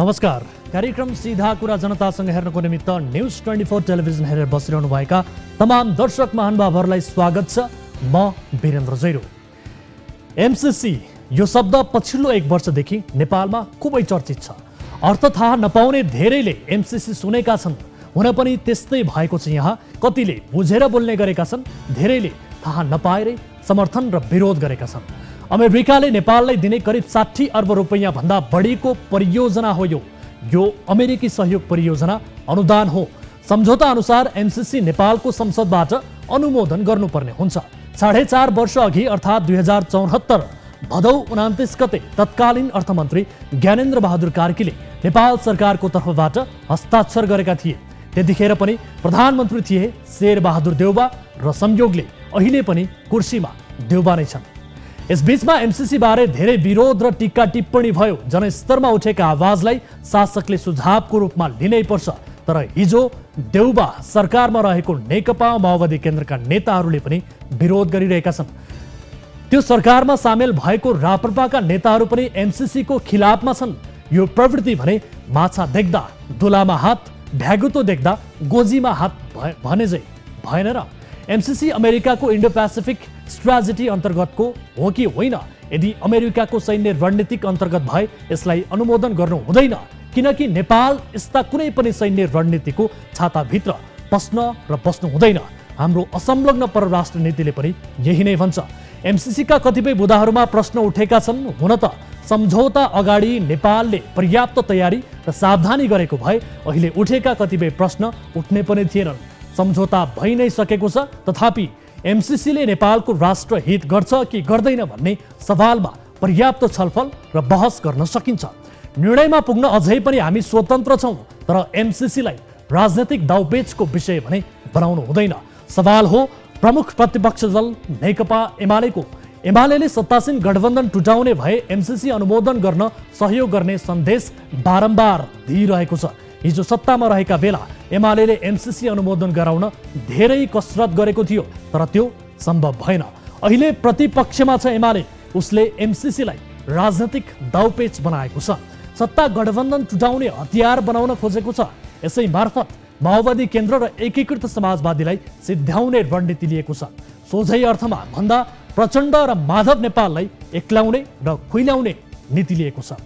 नमस्कार। कार्यक्रम सीधा कुरा जनतासँग हेर्नको निमित्त न्यूज 24 टेलिभिजन हेरेर बसिरहनुभएका तमाम दर्शक महानुभावहरूलाई स्वागत छ। म वीरेन्द्र जैरो। एमसीसी यो शब्द पछिल्लो 1 वर्षदेखि नेपालमा खुबै चर्चित छ। अर्थ थाहा नपाउने धेरैले एमसीसी सुनेका छन्। हुन पनि त्यस्तै भएको छ। यहाँ कतिले बुझेर बोल्ने गरेका छन्, धेरैले थाहा नपाएरै समर्थन र विरोध गरेका छन्। अमेरिकाले नेपाललाई दिने करिब 60 अर्ब रुपैयाँ भन्दा बढीको परियोजना हो यो अमेरिकी सहयोग परियोजना अनुदान हो। सम्झौता अनुसार एमसीसी नेपालको संसदबाट अनुमोदन गर्नुपर्ने हुन्छ। 4.5 वर्ष अघि अर्थात् 2074 भदौ 29 गते तत्कालीन अर्थमन्त्री ज्ञानेन्द्र बहादुर कार्कीले नेपाल सरकारको तर्फबाट हस्ताक्षर गरेका थिए। त्यतिखेर पनि प्रधानमन्त्री थिए शेरबहादुर देउबा र संयोगले अहिले पनि कुर्सीमा देउबा नै छन्। यसबीचमा एमसीसी बारे धेरै विरोध र टीका टिप्पणी भयो। जनस्तरमा उठेका आवाजलाई शासकले सुझावको रूपमा लिनै पर्छ। तर हिजो देउबा सरकारमा रहेको नेकपा माओवादी केन्द्रका नेताहरूले पनि विरोध गरिरहेका छन्। त्यो सरकारमा सामेल भएको राप्रपाका नेताहरू पनि एमसीसीको खिलाफमा छन्। यो प्रवृत्ति भने माछा देख्दा दुलामा हात, भ्यागुतो देख्दा गोजीमा हात भने चाहिँ भएन र। एमसीसी अमेरिकाको इन्डो पेसिफिक स्ट्राटेजी अन्तर्गतको हो कि होइन? यदि अमेरिकाको सैन्य रणनीतिक अन्तर्गत भए यसलाई अनुमोदन गर्नु हुँदैन, किनकि नेपाल यस्ता कुनै पनि सैन्य रणनीतिको छाताभित्र पस्न र बस्नु हुँदैन। हाम्रो असंलग्न परराष्ट्र नीतिले पनि यही नै भन्छ। एमसीसीका कतिपय बुदाहरूमा प्रश्न उठेका छन्। हुन त सम्झौता अगाडि नेपालले पर्याप्त तयारी र सावधानी गरेको भए अहिले उठेका कतिपय प्रश्न उठ्ने पनि थिएनन्। सम्झौता भइ नै सकेको छ, तथापि एमसीसीले नेपालको राष्ट्र हित गर्छ कि गर्दैन भन्ने सवालमा पर्याप्त छलफल र बहस गर्न सकिन्छ। निर्णयमा पुग्न अझै पनि हामी स्वतन्त्र छौँ, तर एमसीसीलाई राजनैतिक दाउपेचको विषय भने बनाउनु हुँदैन। सवाल हो प्रमुख प्रतिपक्ष दल नेकपा एमाले सत्तासीन गठबन्धन टुटाउने भए एमसीसी अनुमोदन गर्न सहयोग गर्ने सन्देश बारम्बार दिइरहेको छ। हिजो सत्तामा रहेका बेला एमाले एमसीसी अनुमोदन गराउन धेरै कसरत गरेको थियो, तर त्यो सम्भव भएन। अहिले प्रतिपक्षमा छ एमाले, उसले एमसीसीलाई राजनैतिक दाउपेच बनाएको छ। सत्ता गठबन्धन टुटाउने हतियार बनाउन खोजेको छ। यसै मार्फत माओवादी केन्द्र र एकीकृत समाजवादीलाई सिद्ध्याउने रणनीति लिएको छ। सोझै अर्थमा भन्दा प्रचण्ड र माधव नेपाललाई एक्लाउने र खुइल्याउने नीति लिएको छ।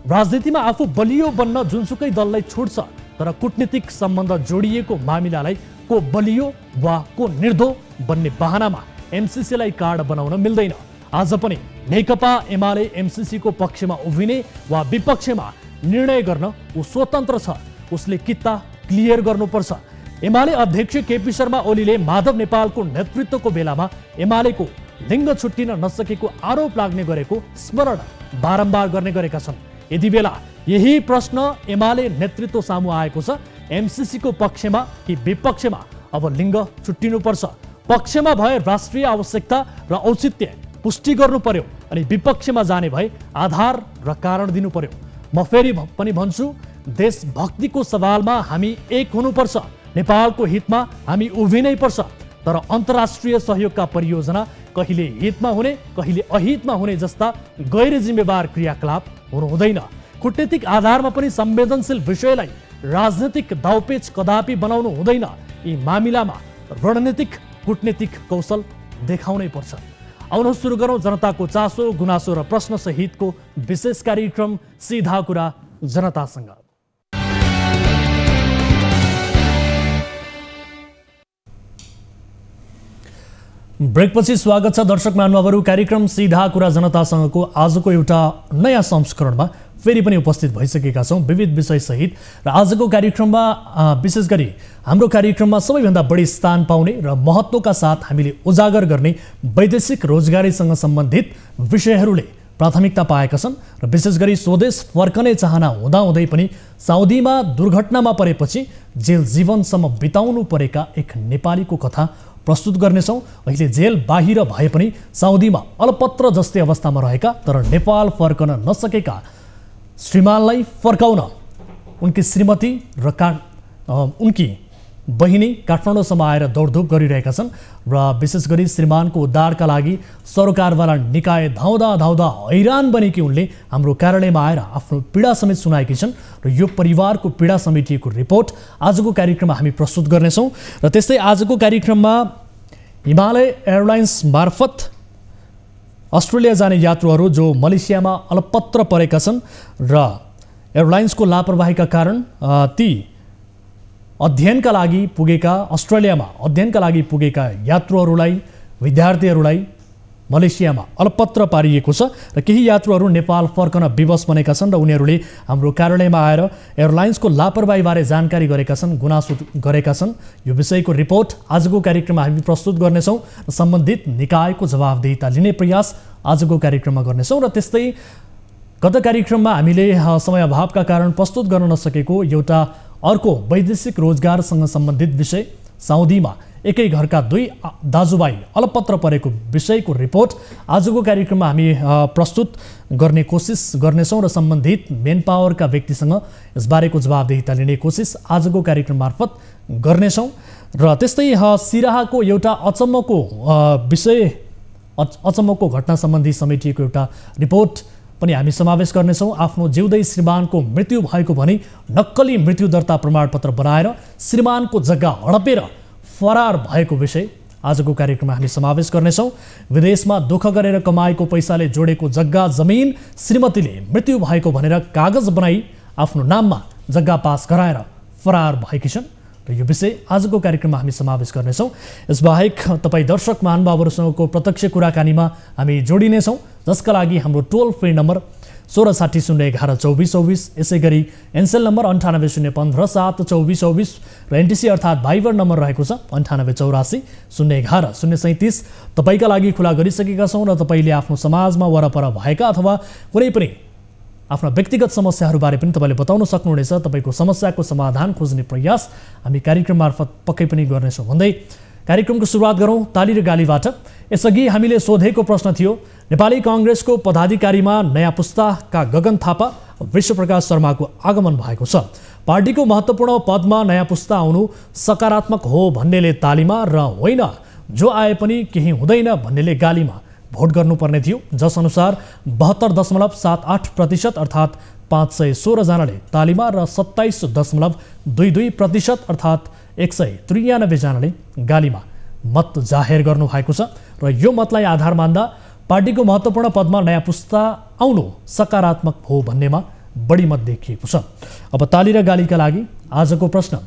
राजनीतिमा आफू बलियो बन्न जुनसुकै दललाई छुट्छ, तर कूटनीतिक सम्बन्ध जोडिएको मामिलालाई को बलियो वा को निर्दो बन्ने बहानामा एमसीसीलाई कार्ड बनाउन मिल्दैन। आज पनि नेकपा एमाले एमसीसीको पक्षमा उभिने वा विपक्षमा निर्णय गर्न ऊ स्वतन्त्र छ। उसले किता क्लियर गर्नुपर्छ। एमाले अध्यक्ष केपी शर्मा ओलीले माधव नेपालको नेतृत्वको बेलामा एमालेको लिङ्ग छुट्टिन नसकेको आरोप लाग्ने गरेको स्मरण बारम्बार गर्ने गरेका छन्। यति बेला यही प्रश्न एमाले नेतृत्व सामु आएको छ। एमसीसीको पक्षमा कि विपक्षमा अब लिङ्ग छुट्टिनुपर्छ। पक्षमा भए राष्ट्रिय आवश्यकता र औचित्य पुष्टि गर्नु पर्यो, अनि विपक्षमा जाने भए आधार र कारण दिनु पर्यो। म फेरि पनि भन्छु, देशभक्तिको सवालमा हामी एक हुनुपर्छ। नेपालको हितमा हामी उभिनै पर्छ। तर अन्तर्राष्ट्रिय सहयोगका परियोजना कहिले हितमा हुने कहिले अहितमा हुने जस्ता गैर जिम्मेवार क्रियाकलाप हुनु हुँदैन। कूटनीतिक आधारमा पनि संवेदनशील विषयलाई राजनीतिक दाउपेच कदापि बनाउनु हुँदैन। यी मामिलामा रणनीतिक कूटनीतिक कौशल देखाउनै पर्छ। आउनुहोस् सुरु गरौँ जनताको चासो, गुनासो र प्रश्न सहितको विशेष कार्यक्रम सीधा कुरा जनतासँग। ब्रेकपछि स्वागत छ दर्शक महानुभावहरू। कार्यक्रम सीधा कुरा जनतासँगको आजको एउटा नयाँ संस्करणमा फेरि पनि उपस्थित भइसकेका छौँ विविध विषय सहित। र आजको कार्यक्रममा विशेष गरी हाम्रो कार्यक्रममा सबैभन्दा बढी स्थान पाउने र महत्त्वका साथ हामीले उजागर गर्ने वैदेशिक रोजगारीसँग सम्बन्धित विषयहरूले प्राथमिकता पाएका छन्। र विशेष गरी स्वदेश फर्कने चाहना हुँदाहुँदै पनि साउदीमा दुर्घटनामा परेपछि जेल जीवनसम्म बिताउनु परेका एक नेपालीको कथा प्रस्तुत गर्नेछौँ। अहिले जेल बाहिर भए पनि साउदीमा अलपत्र जस्तै अवस्थामा रहेका तर नेपाल फर्कन नसकेका श्रीमानलाई फर्काउन उनकी श्रीमती र उनकी बहिनी काठमाडौँसम्म आएर दौडधुप गरिरहेका छन् र विशेष गरी श्रीमानको उद्धारका लागि सरकारवाला निकाय धाउँदा धाउँदा हैरान बनेकी उनले हाम्रो कार्यालयमा आएर आफ्नो पीडा समेत सुनाएकी छन् र यो परिवारको पीडा समेटिएको रिपोर्ट आजको कार्यक्रममा हामी प्रस्तुत गर्नेछौँ। र त्यस्तै आजको कार्यक्रममा हिमालय एयरलाइन्स मार्फत अस्ट्रेलिया जाने यात्रुहरू जो मलेसियामा अलपत्र परेका छन् र एयरलाइन्सको लापरवाहीका कारण ती अध्ययनका लागि पुगेका अस्ट्रेलियामा अध्ययनका लागि पुगेका यात्रुहरूलाई विद्यार्थीहरूलाई मलेसियामा अलपत्र पारिएको छ र केही यात्रुहरू नेपाल फर्कन विवश बनेका छन् र उनीहरूले हाम्रो कार्यालयमा आएर एयरलाइन्सको लापरवाहीबारे जानकारी गरेका छन्, गुनासो गरेका छन्। यो विषयको रिपोर्ट आजको कार्यक्रममा हामी प्रस्तुत गर्नेछौँ र सम्बन्धित निकायको जवाफदेहिता लिने प्रयास आजको कार्यक्रममा गर्नेछौँ। र त्यस्तै गत कार्यक्रममा हामीले समय अभावका कारण प्रस्तुत गर्न नसकेको एउटा अर्को वैदेशिक रोजगारसँग सम्बन्धित विषय, साउदीमा एकै घरका दुई दाजुभाइ अलपत्र परेको विषयको रिपोर्ट आजको कार्यक्रममा हामी प्रस्तुत गर्ने कोसिस गर्नेछौँ र सम्बन्धित मेन पावरका व्यक्तिसँग यसबारेको जवाफदेहिता लिने कोसिस आजको कार्यक्रम मार्फत गर्नेछौँ। र त्यस्तै सिराहाको एउटा अचम्मको विषय, अचम्मको घटना सम्बन्धी समेटिएको एउटा रिपोर्ट पनि हामी समावेश गर्नेछौँ। आफ्नो जिउँदै श्रीमानको मृत्यु भएको भनी नक्कली मृत्यु दर्ता प्रमाणपत्र बनाएर श्रीमानको जग्गा हडपेर फरार भएको विषय आजको कार्यक्रममा हामी समावेश गर्नेछौँ। विदेशमा दुःख गरेर कमाएको पैसाले जोडेको जग्गा जमिन श्रीमतीले मृत्यु भएको भनेर कागज बनाई आफ्नो नाममा जग्गा पास गराएर फरार भएकी छन् र यो विषय आजको कार्यक्रममा हामी समावेश गर्नेछौँ। यसबाहेक तपाईँ दर्शक महानुभावहरूसँगको प्रत्यक्ष कुराकानीमा हामी जोडिनेछौँ, जसका लागि हाम्रो टोल फ्री नम्बर 1660112424, यसै गरी एनसेल नम्बर 9801572424 र एनटिसी अर्थात् भाइबर नम्बर रहेको छ 9884011037। तपाईँका लागि खुला गरिसकेका छौँ र तपाईँले आफ्नो समाजमा वरपर भएका अथवा कुनै पनि आफ्ना व्यक्तिगत समस्याहरूबारे पनि तपाईँले बताउन सक्नुहुनेछ। तपाईँको समस्याको समाधान खोज्ने प्रयास हामी कार्यक्रम मार्फत पक्कै पनि गर्नेछौँ भन्दै कार्यक्रमको सुरुवात गरौँ ताली र गालीबाट। यसअघि हामीले सोधेको प्रश्न थियो, नेपाली काङ्ग्रेसको पदाधिकारीमा नयाँ पुस्ताका गगन थापा, विश्वप्रकाश शर्माको आगमन भएको छ। पार्टीको महत्त्वपूर्ण पदमा नयाँ पुस्ता आउनु सकारात्मक हो भन्नेले तालीमा र होइन जो आए पनि केही हुँदैन भन्नेले गालीमा भोट गर्नुपर्ने थियो, जसअनुसार 72.78% अर्थात् 516 जनाले तालीमा र 27.22% अर्थात् 193 जनाले गालीमा मत जाहेर गर्नुभएको छ। र यो मतलाई आधार मान्दा पार्टीको महत्त्वपूर्ण पदमा नयाँ पुस्ता आउनु सकारात्मक हो भन्नेमा बढी मत देखिएको छ। अब ताली र गालीका लागि आजको प्रश्न,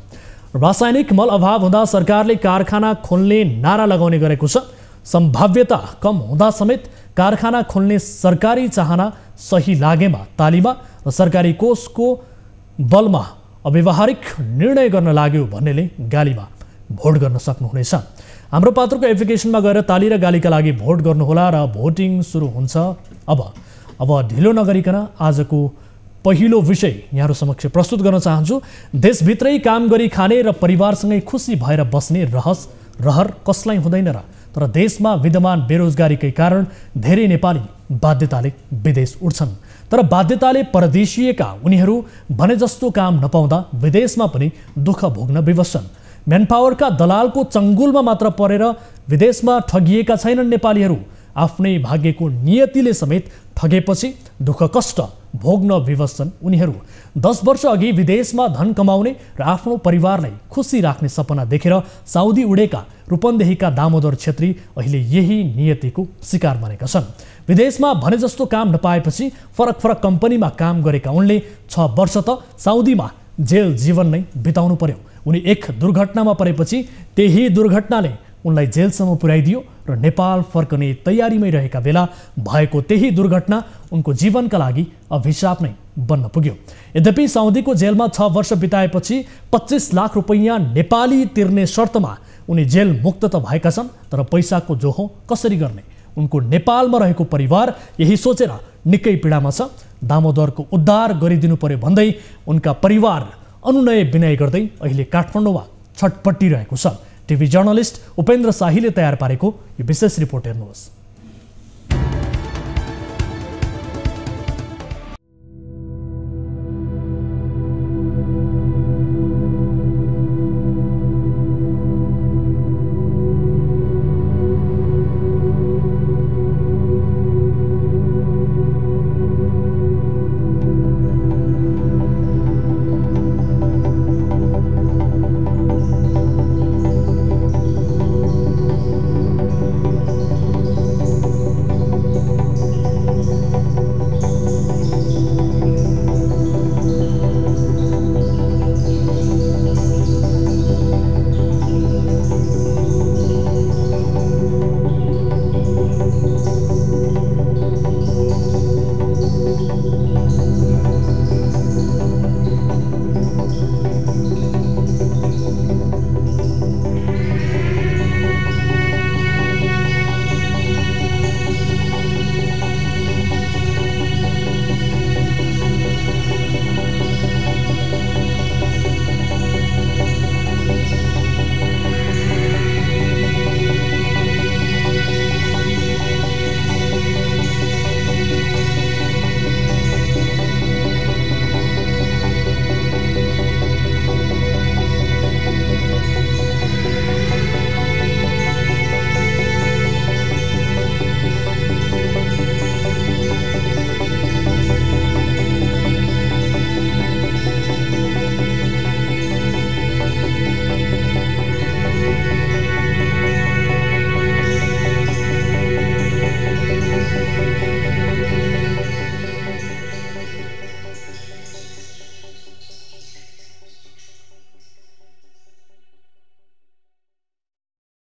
रासायनिक मल अभाव हुँदा सरकारले कारखाना खोल्ने नारा लगाउने गरेको छ। सम्भाव्यता कम हुँदा समेत कारखाना खोल्ने सरकारी चाहना सही लागेमा तालीमा र सरकारी कोषको बलमा अव्यावहारिक निर्णय गर्न लाग्यो भन्नेले गालीमा भोट गर्न सक्नुहुनेछ। हाम्रो पात्रको एप्लिकेसनमा गएर ताली र गालीका लागि भोट गर्नुहोला र भोटिङ सुरु हुन्छ। अब ढिलो नगरिकन आजको पहिलो विषय यहाँहरू समक्ष प्रस्तुत गर्न चाहन्छु। देशभित्रै काम गरी खाने र परिवारसँगै खुसी भएर बस्ने रहर कसलाई हुँदैन र, तर देशमा विद्यमान बेरोजगारीकै कारण धेरै नेपाली बाध्यताले विदेश उड्छन्। तर बाध्यताले परदेशिएका उनीहरू भने जस्तो काम नपाउँदा विदेशमा पनि दुःख भोग्न विवश छन्। म्यानपावरका दलालको चङ्गुलमा मात्र परेर विदेशमा ठगिएका छैनन् नेपालीहरू, आफ्नै भाग्यको नियतिले समेत ठगेपछि दुःख कष्ट भोग्न विवश छन् उनीहरू। 10 वर्ष अघि विदेशमा धन कमाउने र आफ्नो परिवारलाई खुसी राख्ने सपना देखेर साउदी उडेका रूपन्देहीका दामोदर छेत्री अहिले यही नियतिको शिकार बनेका छन्। विदेशमा भने जस्तो काम नपाएपछि फरक कम्पनीमा काम गरेका उनले 6 वर्ष त साउदीमा जेल जीवन नै बिताउनु पर्यो। उनी एक दुर्घटनामा परेपछि त्यही दुर्घटनाले उनलाई जेलसम्म पुर्याइदियो र नेपाल फर्कने तयारीमै रहेका बेला भएको त्यही दुर्घटना उनको जीवनका लागि अभिशाप नै बन्न पुग्यो। यद्यपि साउदीको जेलमा 6 वर्ष बिताएपछि 25 लाख रुपैयाँ नेपाली तिर्ने शर्तमा उनी जेल मुक्त त भएका छन्, तर पैसाको जोहो कसरी गर्ने? उनको नेपालमा रहेको परिवार यही सोचेर निकै पीडामा छ। दामोदरको उद्धार गरिदिनु पर्यो भन्दै उनका परिवार अनुनय विनय गर्दै अहिले काठमाडौँमा छटपटिरहेको छ। टिभी जर्नलिस्ट उपेन्द्र शाहीले तयार पारेको यो विशेष रिपोर्ट हेर्नुहोस्।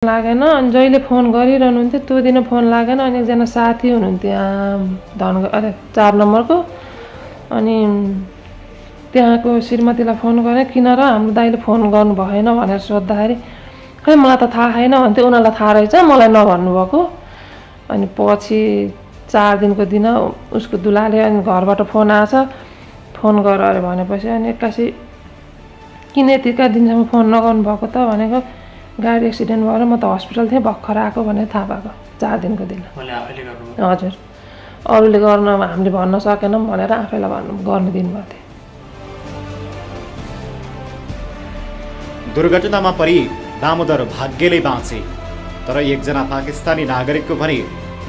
लागेन अनि जहिले फोन गरिरहनुहुन्थ्यो त्यो दिन फोन लागेन अनि एकजना साथी हुनुहुन्थ्यो 4 नम्बरको अनि त्यहाँको श्रीमतीलाई फोन गरेँ किन र हाम्रो दाइले फोन गर्नु भएन भनेर सोद्धाखेरि खै मलाई त थाहा छैन भन्थ्यो उनीहरूलाई थाहा रहेछ मलाई नभन्नुभएको अनि पछि 4 दिनको दिन उसको दुलाले अनि घरबाट फोन आएछ फोन गर अरे भनेपछि अनि एक्कासी किन यतिका दिनसम्म फोन नगर्नु भएको त भनेको गाडी एक्सिडेन्ट भएर म त हस्पिटल थिएँ भर्खर आएको भनेर थाहा भएको 4 दिनको दिन हजुर अरूले गर्न हामीले भन्न सकेनौँ भनेर आफैलाई गर्नु दिनुभएको थियो। दुर्घटनामा परि दामोदर भाग्यले बाँचे तर एकजना पाकिस्तानी नागरिकको भने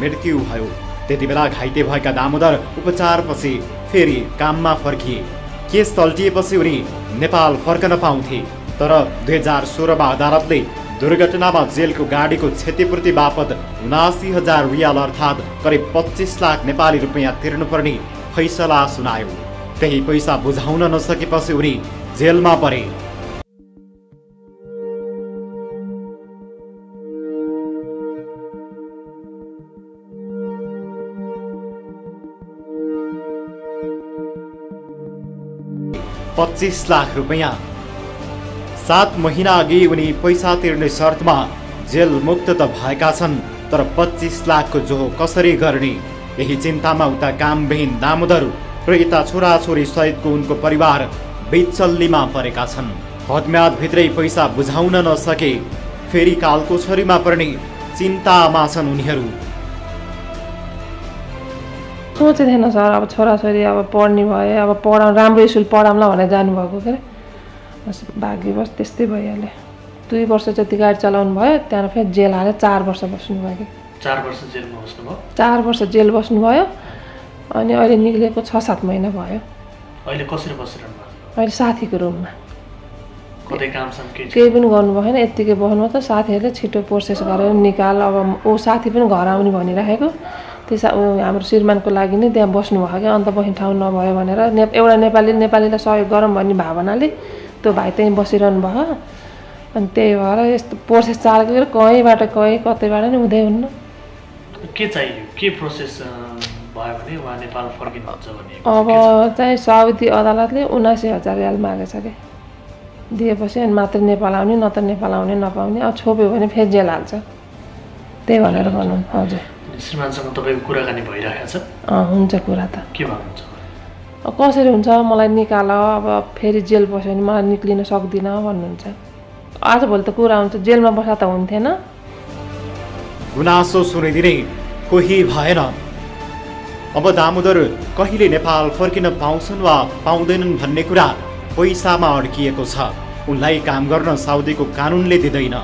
मृत्यु भयो। त्यति बेला घाइते भएका दामोदर उपचारपछि फेरि काममा फर्किए। केस तल्टिएपछि उनी नेपाल फर्कन पाउँथे तर 2016मा अदालतले दुर्घटनामा जेलको गाडीको क्षतिपूर्ति बापत 79,000 रियाल अर्थात् करिब 25 लाख नेपाली रुपियाँ तिर्नुपर्ने फैसला सुनायो। त्यही पैसा बुझाउन नसकेपछि उनी जेलमा परे। ₹25 लाख 7 महिना अघि उनी पैसा तिर्ने शर्तमा जेल मुक्त त भएका छन् तर 25 लाखको जोहो कसरी गर्ने यही चिन्तामा उता कामविहीन दामोदर र यता छोराछोरी सहितको उनको परिवार बेचल्लीमा परेका छन्। हदम्याद भित्रै पैसा बुझाउन नसके फेरि कालको छरीमा पर्ने चिन्तामा छन् उनीहरू। सोचे थिएन सर अब छोराछोरी अब पढ्ने भए अब राम्रो स्कुल पढाउँला भनेर जानुभएको के भाग्यवश त्यस्तै भइहाल्यो। 2 वर्ष जति गाडी चलाउनु भयो त्यहाँबाट फेरि जेल हालेर 4 वर्ष बस्नुभयो कि 4 वर्ष जेलमा बस्नुभयो। 4 वर्ष जेल बस्नुभयो अनि अहिले निक्लेको 6-7 महिना भयो। अहिले कसरी बसिरहनु भएको? अहिले साथीको रुममा कतै कामसम केही पनि गर्नु भएन यत्तिकै बस्नु त साथीहरूले छिटो प्रोसेस गरेर निकाल अब ऊ साथी पनि घर आउने भनिराखेको त्यस हाम्रो श्रीमानको लागि नै त्यहाँ बस्नुभयो क्या अन्त बस्ने ठाउँ नभयो भनेर एउटा नेपालीलाई सहयोग गरौँ भन्ने भावनाले त्यो भाइ त्यहीँ बसिरहनु भयो अनि त्यही भएर यस्तो प्रोसेस चालेको कहीँबाट कतैबाट नि हुँदै हुन्न। के चाहियो के प्रोसेस भयो भने उहाँ नेपाल फर्किनुहुन्छ भने अब चाहिँ साउदी अदालतले 79,000 रियाल मागेछ कि दिएपछि अनि मात्र नेपाल आउने नत्र नेपाल आउने नपाउने अब छोप्यो भने फेरि जेल हाल्छ त्यही भनेर भन्नु। हजुर श्रीमानसँग तपाईँको कुराकानी भइरहेको छ? हुन्छ कुरा त के भन्नुहुन्छ? कसरी हुन्छ मलाई निकाल अब फेरि जेल बस्यो भने मलाई निक्लिन सक्दिनँ भन्नुहुन्छ। आजभोलि त कुरा हुन्छ जेलमा बस्दा त हुन्थेन। गुनासो सुनिदिने कोही भएन। अब दामोदर कहिले नेपाल फर्किन पाउँछन् वा पाउँदैनन् भन्ने कुरा पैसामा अड्किएको छ। उनलाई काम गर्न साउदीको कानुनले दिँदैन।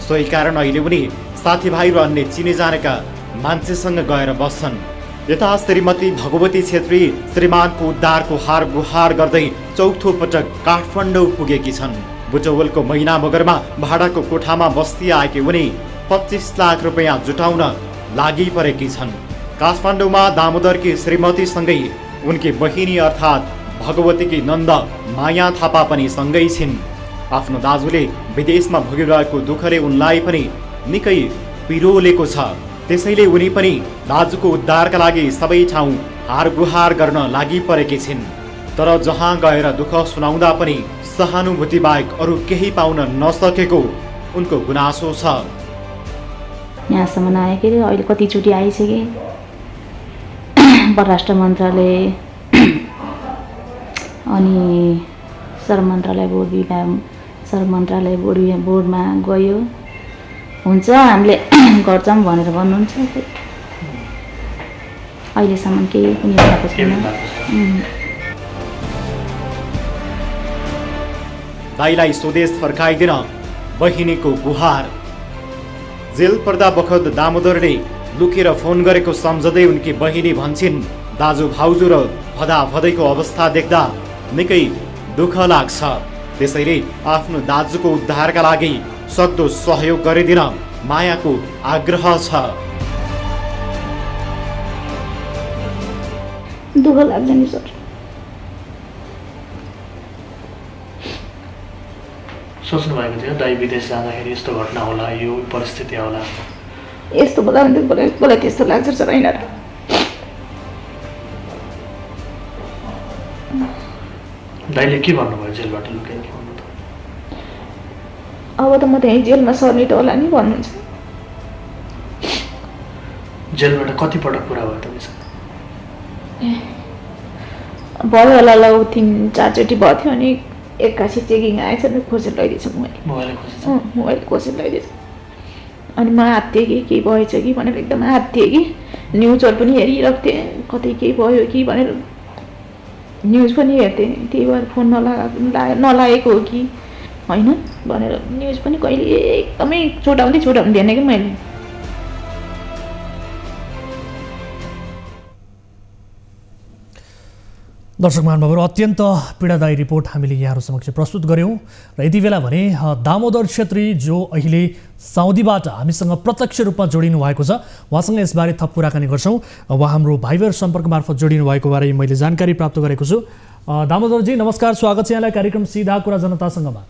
सोही कारण अहिले उनी साथीभाइ र अन्य चिने जानेका मान्छेसँग गएर बस्छन्। यता श्रीमती भगवती छेत्री श्रीमानको उद्धारको हार गुहार गर्दै चौथो पटक काठमाडौँ पुगेकी छन्। बुटवलको महिना मगरमा भाडाको कोठामा बस्ती आएकी उनी 25 लाख रुपियाँ जुटाउन लागि परेकी छन्। काठमाडौँमा दामोदरकी श्रीमतीसँगै उनकी बहिनी अर्थात् भगवतीकी नन्द माया थापा पनि सँगै छिन्। आफ्नो दाजुले विदेशमा भोगिरहेको दुःखले उनलाई पनि निकै पिरोलेको छ। त्यसैले उनी पनि दाजुको उद्धारका लागि सबै ठाउँ हारगुहार गर्न लागि परेकी छिन्। तर जहाँ गएर दुःख सुनाउँदा पनि सहानुभूति बाहेक अरू केही पाउन नसकेको उनको गुनासो छ। यहाँसम्म आए के अहिले कतिचोटि आइसके परराष्ट्र मन्त्रालय अनि श्रम मन्त्रालय बोर्डमा गयो हुन्छ हामीले गर्छौँ भनेर भन्नुहुन्छ। अहिलेसम्म केही पनि भएको छैन। दाइलाई स्वदेश फर्काइदिन बहिनीको गुहार। जेल पर्दा बखत दामोदरले लुकेर फोन गरेको सम्झँदै उनकी बहिनी भन्छन् दाजु भाउजू र भदाभदैको अवस्था देख्दा निकै दुःख लाग्छ। त्यसैले आफ्नो दाजुको उद्धारका लागि सक्दो सहयोग गरिदिन मायाको आग्रह छ। दुःख लाग्छ नि सर। सोच्नु भएको थियो दाइ विदेश जाँदाखेरि यस्तो घटना होला यो परिस्थिति होला यस्तो बोला भने मलाई त्यस्तो लाग्छ सर होइन र दाइले के भन्नुभयो जेलबाट लुकेर के भन्नु त अब त म त्यही जेलमा सर्ने त होला नि भन्नुहुन्छ जेलबाट कति पटक कुरा भयो तपाईँसँग भयो होला ल 3-4 चोटि भयो थियो अनि एक्कासी चेकिङ आएछ नि खोजेर लैदिएछ मोबाइल खोजेर लैदिएछ अनि म हात्थेँ कि केही भएछ कि भनेर एकदम हात्थेँ कि न्युजहरू पनि हेरिरहेको थिएँ कतै केही भयो कि भनेर न्युज पनि हेर्थेँ त्यही भएर फोन नलागेको हो कि होइन भनेर न्युज पनि कहिले एकदमै छुटाउँदै दिएन कि मैले दर्शक महानुभावहरू अत्यन्त पीडादायी रिपोर्ट हामीले यहाँहरू समक्ष प्रस्तुत गऱ्यौँ र यति बेला भने दामोदर छेत्री जो अहिले साउदीबाट हामीसँग प्रत्यक्ष रूपमा जोडिनु भएको छ उहाँसँग यसबारे थप कुराकानी गर्छौँ उहाँ हाम्रो भाइबर सम्पर्क मार्फत जोडिनु भएको बारे मैले जानकारी प्राप्त गरेको छु दामोदरजी नमस्कार स्वागत छ यहाँलाई कार्यक्रम सिधा कुरा जनतासँगमा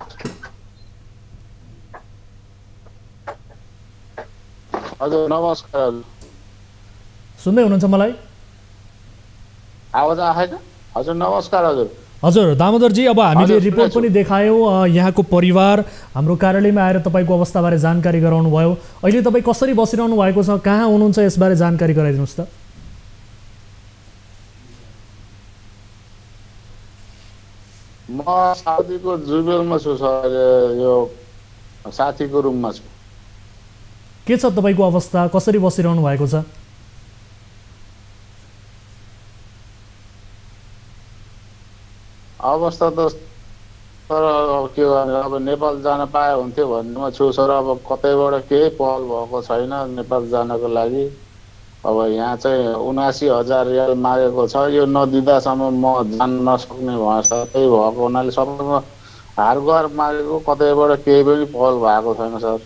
हजुर नमस्कार सुन्दै हुनुहुन्छ मलाई आवाज आएन हजुर नमस्कार हजुर दामोदरजी अब हामीले रिपोर्ट पनि देखायौँ यहाँको परिवार हाम्रो कार्यालयमा आएर तपाईँको अवस्थाबारे जानकारी गराउनु भयो अहिले तपाईँ कसरी बसिरहनु भएको छ कहाँ हुनुहुन्छ यसबारे जानकारी गराइदिनुहोस् त म साउदीको जुबेलमा छु सर यो साथीको रुममा छु के छ तपाईँको अवस्था कसरी बसिरहनु भएको छ अवस्था त सर अब के गर्ने अब नेपाल जान पाए हुन्थ्यो भन्नेमा छु सर अब कतैबाट केही पहल भएको छैन नेपाल जानको लागि अब यहाँ चाहिँ 79,000 रियाल मागेको छ यो नदिँदासम्म म जान नसक्ने भएछ त्यही भएको हुनाले सबैमा हार गुहार मागेको कतैबाट केही पनि पहल भएको छैन सर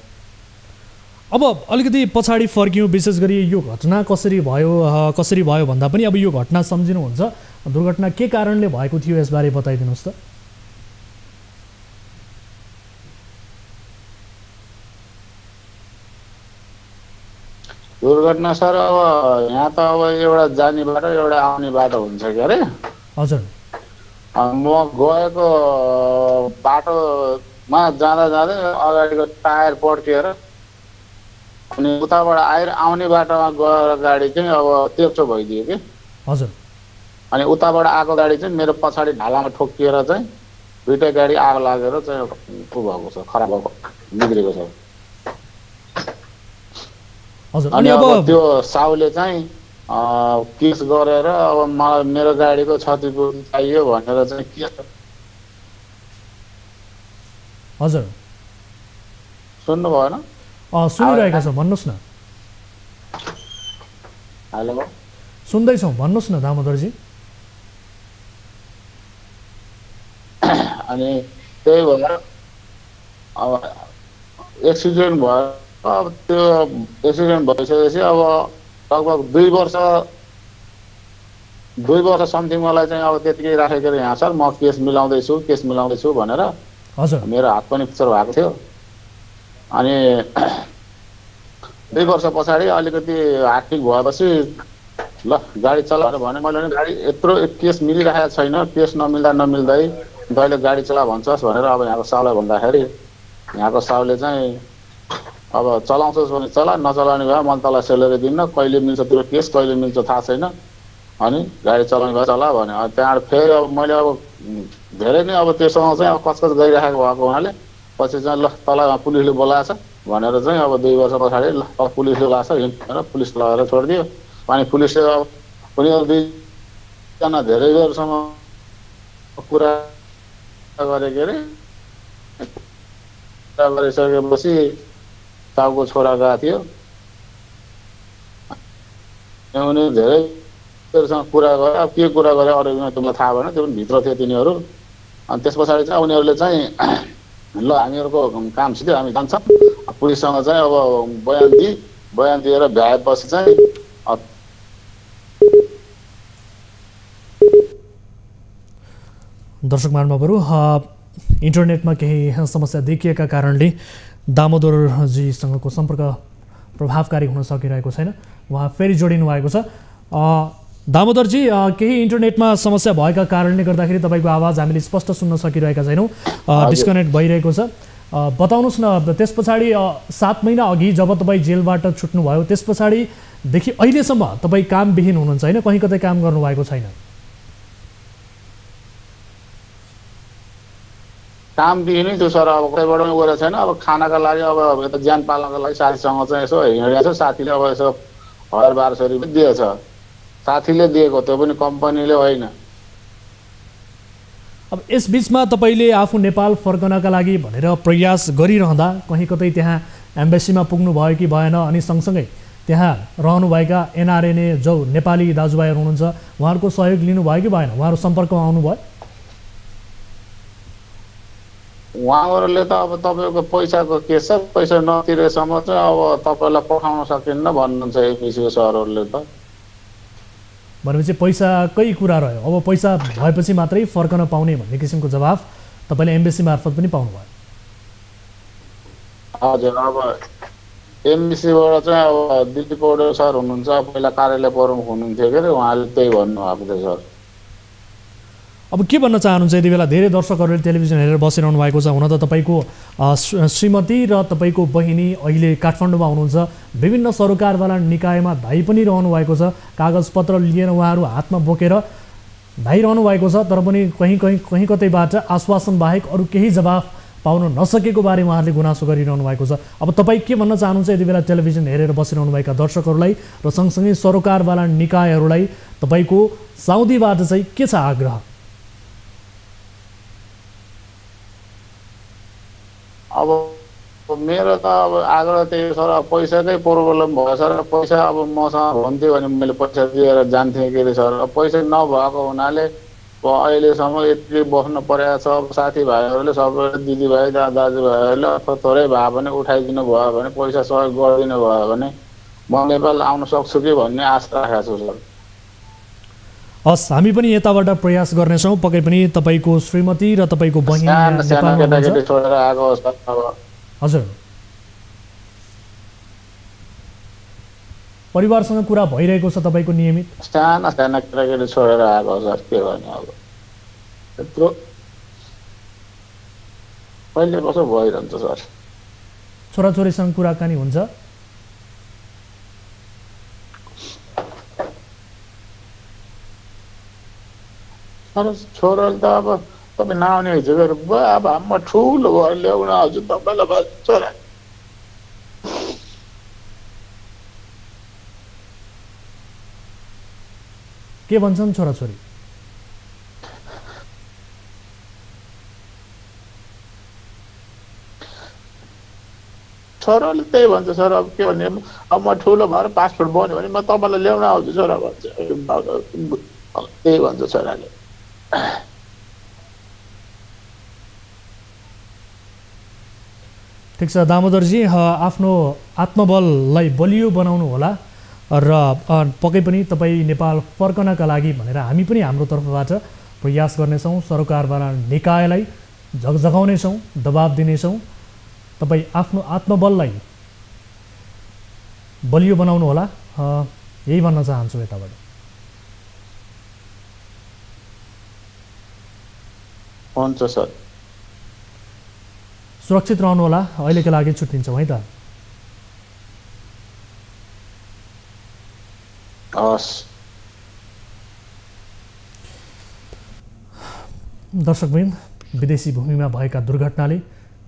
अब अलिकति पछाडि फर्क्यौँ विशेष गरी यो घटना कसरी भयो भन्दा पनि अब यो घटना सम्झिनुहुन्छ दुर्घटना के कारणले भएको थियो यसबारे बताइदिनुहोस् त दुर्घटना सर अब यहाँ त अब एउटा जाने बाटो एउटा आउने बाटो हुन्छ के अरे हजुर म गएको बाटोमा जाँदा अगाडिको टायर पड्किएर अनि उताबाट आउने बाटोमा गएर गाडी चाहिँ अब तेर्चो भइदियो कि हजुर अनि उताबाट आएको गाडी चाहिँ मेरो पछाडि ढालामा ठोकिएर चाहिँ दुईटै गाडी आगो लागेर चाहिँ भएको छ खराब भएको बिग्रेको छ अनि अब त्यो साउले चाहिँ केस गरेर अब मलाई मेरो गाडीको क्षतिपूर्ति चाहियो भनेर चाहिँ केस हजुर सुन्नु भएन सुनिरहेका छौँ भन्नुहोस् न हेलो सुन्दैछौँ भन्नुहोस् न दामोदरजी अनि त्यही भएर अब एक्सिडेन्ट भयो अब त्यो एक्सिडेन्ट भइसकेपछि अब लगभग 2 वर्ष समथिङ मलाई चाहिँ अब त्यतिकै राखेको यहाँ सर म केस मिलाउँदैछु भनेर हजुर मेरो हात पनि फ्र्याक्चर भएको थियो अनि 2 वर्ष पछाडि अलिकति हात ठिक भएपछि ल गाडी चला भने मैले गाडी यत्रो केस मिलिरहेको छैन केस नमिल्दै तैँले गाडी चला भन्छस् भनेर अब यहाँको साउलाई भन्दाखेरि यहाँको साउले चाहिँ अब चलाउँछस् भने चला नचलाउने भए मैले तँलाई सेलेरी दिन्न कहिले मिल्छ तिम्रो केस कहिले मिल्छ थाहा छैन अनि गाडी चलाउने भए चला भने त्यहाँबाट फेरि अब मैले अब धेरै नै अब त्योसँग चाहिँ अब कचकच गरिराखेको भएको हुनाले पछि चाहिँ ल तँलाई पुलिसले बोलाएछ भनेर चाहिँ अब 2 वर्ष पछाडि ल पुलिसले बोलाएछ भनेर पुलिस लगाएर छोडिदियो अनि पुलिसले अब उनीहरू 2जना धेरै बेरसम्म कुरा गरे के अरे गरिसकेपछि साउको छोरा गएको थियो उनीहरू धेरै बेरसँग कुरा गरे अब के कुरा गरे अरू तिमीलाई थाहा भएन त्यो पनि भित्र थियो तिनीहरू अनि त्यस पछाडि चाहिँ उनीहरूले चाहिँ ल हामीहरूको काम सिधै हामी जान्छौँ पुलिससँग चाहिँ अब बयान दिएर भ्याएपछि चाहिँ दर्शक महानुभावहरू इन्टरनेटमा केही समस्या देखिएका कारणले दामोदरजीसँगको सम्पर्क प्रभावकारी हुन सकिरहेको छैन। उहाँ फेरि जोडिनु भएको छ। दामोदरजी, केही इन्टरनेटमा समस्या भएका कारणले गर्दाखेरि तपाईँको आवाज हामीले स्पष्ट सुन्न सकिरहेका छैनौँ, डिस्कनेक्ट भइरहेको छ। बताउनुहोस् न, त्यस पछाडि 7 महिना अघि जब तपाईँ जेलबाट छुट्नुभयो त्यस पछाडिदेखि अहिलेसम्म तपाईँ कामविहीन हुनुहुन्छ होइन? कहीँ कतै काम गर्नुभएको छैन? काम बिहिनै थियो सर। अब कतैबाट पनि गएको छैन। अब खानाका लागि अब यता ज्यान पाल्नको लागि साथीसँग चाहिँ यसो हिँडेको छ। साथीले अब यसो 1200 रुपियाँ दिएछ। साथीले दिएको, त्यो पनि कम्पनीले होइन। अब यस बिचमा तपाईँले आफू नेपाल फर्कनका लागि भनेर प्रयास गरिरहँदा कहीँ कतै त्यहाँ एम्बेसीमा पुग्नु भयो कि भएन? अनि सँगसँगै त्यहाँ रहनुभएका एनआरएनए जो नेपाली दाजुभाइहरू हुनुहुन्छ उहाँहरूको सहयोग लिनुभयो कि भएन? उहाँहरू सम्पर्कमा आउनुभयो? उहाँहरूले त अब तपाईँको पैसाको केस छ, पैसा नतिरेसम्म चाहिँ अब तपाईँलाई पठाउन सकिन्न भन्नुहुन्छ एमबिसीको सरहरूले त। भनेपछि पैसाकै कुरा रह्यो। अब पैसा भएपछि मात्रै फर्कन पाउने भन्ने किसिमको जवाफ तपाईँले एम्बेसी मार्फत पनि पाउनुभयो? हजुर। अब एमबिसीबाट चाहिँ अब दिलीप पौडेल सर हुनुहुन्छ, पहिला कार्यालय प्रमुख हुनुहुन्थ्यो के अरे, उहाँले त्यही भन्नुभएको थियो सर। अब के भन्न चाहनुहुन्छ यति बेला? धेरै दर्शकहरूले टेलिभिजन हेरेर बसिरहनु भएको छ। हुन त तपाईँको श्रीमती र तपाईँको बहिनी अहिले काठमाडौँमा हुनुहुन्छ। विभिन्न सरकारवाला निकायमा धाइ पनि रहनु भएको छ। कागजपत्र लिएर उहाँहरू हातमा बोकेर धाइरहनु भएको छ। तर पनि कहीँ कतैबाट आश्वासन बाहेक अरू केही जवाफ पाउन नसकेको बारे उहाँहरूले गुनासो गरिरहनु भएको छ। अब तपाईँ के भन्न चाहनुहुन्छ यति बेला टेलिभिजन हेरेर बसिरहनुभएका दर्शकहरूलाई र सँगसँगै सरकारवाला निकायहरूलाई तपाईँको साउदीबाट चाहिँ के छ आग्रह? अब मेरो त अब आग्रह त्यही सर, पैसाकै प्रब्लम भयो सर। पैसा अब मसँग हुन्थ्यो भने मैले पैसा दिएर जान्थेँ के अरे सर। पैसा नभएको हुनाले अहिलेसम्म यति बस्नु परेको छ। अब साथीभाइहरूले सबैले, दिदीभाइ दाजुभाइहरूले अथवा थोरै भए पनि उठाइदिनु भयो भने, पैसा सहयोग गरिदिनु भयो भने म नेपाल आउन सक्छु कि भन्ने आशा राखेको छु सर। हस्, हामी पनि यताबाट प्रयास गर्नेछौँ। पक्कै पनि तपाईँको श्रीमती र तपाईँको बहिनी केटाकेटी छोडेर आएको सर। हजुर, परिवारसँग कुरा भइरहेको छ तपाईँको नियमित? साना केटाकेटी छोडेर आएको सर, के गर्ने अब। यत्रो कहिले कसो भइरहन्छ सर। छोराछोरीसँग कुराकानी हुन्छ? छोराले त अब तपाईँ नआउने हिजोहरू भयो, अब म ठुलो भएर ल्याउन आउँछु तपाईँलाई छोरा। के भन्छन् छोराछोरी? छोराले त्यही भन्छ सर। अब के भन्ने, अब म ठुलो भएर पासपोर्ट बन्यो भने म तपाईँलाई ल्याउन आउँछु छोरा भन्छ। त्यही भन्छ छोराले। ठिक छ दामोदरजी, आफ्नो आत्मबललाई बलियो बनाउनु होला र पक्कै पनि तपाईँ नेपाल फर्कनका लागि भनेर हामी पनि हाम्रो तर्फबाट प्रयास गर्नेछौँ। सरकारवाला निकायलाई जगाउनेछौँ, दबाब दिनेछौँ। तपाईँ आफ्नो आत्मबललाई बलियो बनाउनु होला, यही भन्न चाहन्छु यताबाट। हुन्छ सर। सुरक्षित रहनु होला। अहिलेका लागि छुट्टिन्छौँ है त? हस्। दर्शकवृन्द, विदेशी भूमिमा भएका दुर्घटनाले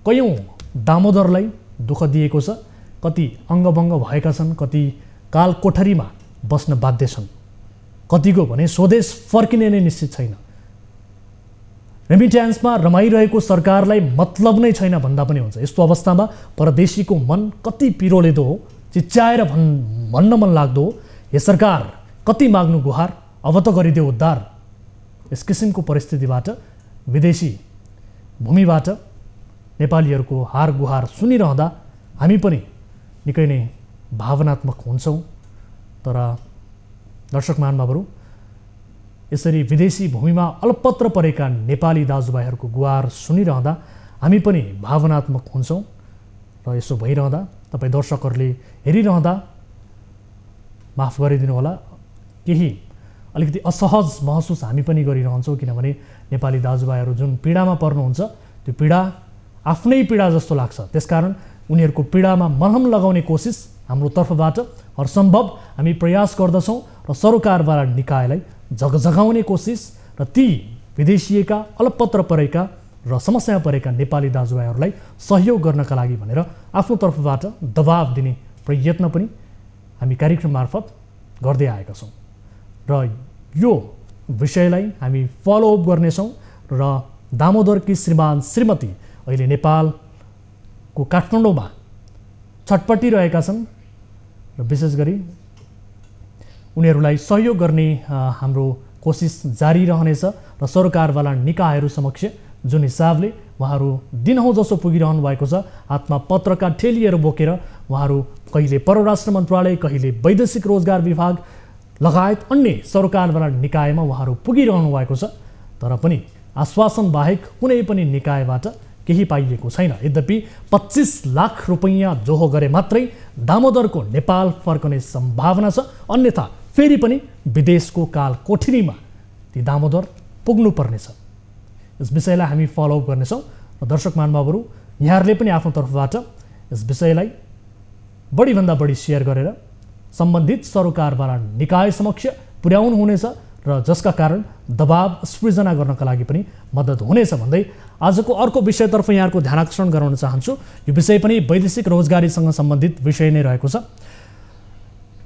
कयौँ दामोदरलाई दुःख दिएको छ। कति अङ्गभङ्ग भएका छन्, कति काल कोठरीमा बस्न बाध्य छन्, कतिको भने स्वदेश फर्किने नै निश्चित छैन। रेमिट्यान्समा रमाइरहेको सरकारलाई मतलब नै छैन भन्दा पनि हुन्छ। यस्तो अवस्थामा परदेशीको मन कति पिरोलेदो हो, चिच्याएर भन्न मन लाग्दो हो, यो सरकार कति माग्नु गुहार, अब त गरिदेऊ उद्धार। यस किसिमको परिस्थितिबाट, विदेशी भूमिबाट नेपालीहरूको हार गुहार सुनिरहँदा हामी पनि निकै नै भावनात्मक हुन्छौँ। तर दर्शक महानुभावहरू, यसरी विदेशी भूमिमा अलपत्र परेका नेपाली दाजुभाइहरूको गुहार सुनिरहँदा हामी पनि भावनात्मक हुन्छौँ र यसो भइरहँदा तपाईँ दर्शकहरूले हेरिरहँदा माफ गरिदिनु होला, केही अलिकति असहज महसुस हामी पनि गरिरहन्छौँ, किनभने नेपाली दाजुभाइहरू जुन पीडामा पर्नुहुन्छ त्यो पीडा आफ्नै पीडा जस्तो लाग्छ। त्यसकारण उनीहरूको पीडामा मलहम लगाउने कोसिस हाम्रो तर्फबाट हरसम्भव हामी प्रयास गर्दछौँ र सरकारवाला निकायलाई जगाउने कोसिस र ती विदेशिएका अलपत्र परेका र समस्यामा परेका नेपाली दाजुभाइहरूलाई सहयोग गर्नका लागि भनेर आफ्नो तर्फबाट दबाब दिने प्रयत्न पनि हामी कार्यक्रम मार्फत गर्दै आएका छौँ र यो विषयलाई हामी फलोअप गर्नेछौँ र दामोदरकी श्रीमान श्रीमती अहिले नेपालको काठमाडौँमा छटपटिरहेका छन् र विशेष गरी उनीहरूलाई सहयोग गर्ने हाम्रो कोसिस जारी रहनेछ र सरकारवाला निकायहरू समक्ष जुन हिसाबले उहाँहरू दिनहुँ जसो पुगिरहनु भएको छ, हातमा पत्रका ठेलिएर बोकेर उहाँहरू कहिले परराष्ट्र मन्त्रालय, कहिले वैदेशिक रोजगार विभाग लगायत अन्य सरकारवाला निकायमा उहाँहरू पुगिरहनु भएको छ, तर पनि आश्वासन बाहेक कुनै पनि निकायबाट केही पाइएको छैन। यद्यपि 25 लाख रुपैयाँ जोहो गरे मात्रै दामोदरको नेपाल फर्कने सम्भावना छ, अन्यथा फेरि पनि विदेशको काल कोठरीमा ती दामोदर पुग्नुपर्नेछ। यस विषयलाई हामी फलोअप गर्नेछौँ र दर्शक महानुभावहरू यहाँहरूले पनि आफ्नो तर्फबाट यस विषयलाई बढीभन्दा बढी सेयर गरेर सम्बन्धित सरकारवाला निकाय समक्ष पुर्याउनु हुनेछ र जसका कारण दबाव सृजना गर्नका लागि पनि मद्दत हुनेछ भन्दै आजको अर्को विषयतर्फ यहाँको ध्यान आकर्षण गराउन चाहन्छु। यो विषय पनि वैदेशिक रोजगारीसँग सम्बन्धित विषय नै रहेको छ।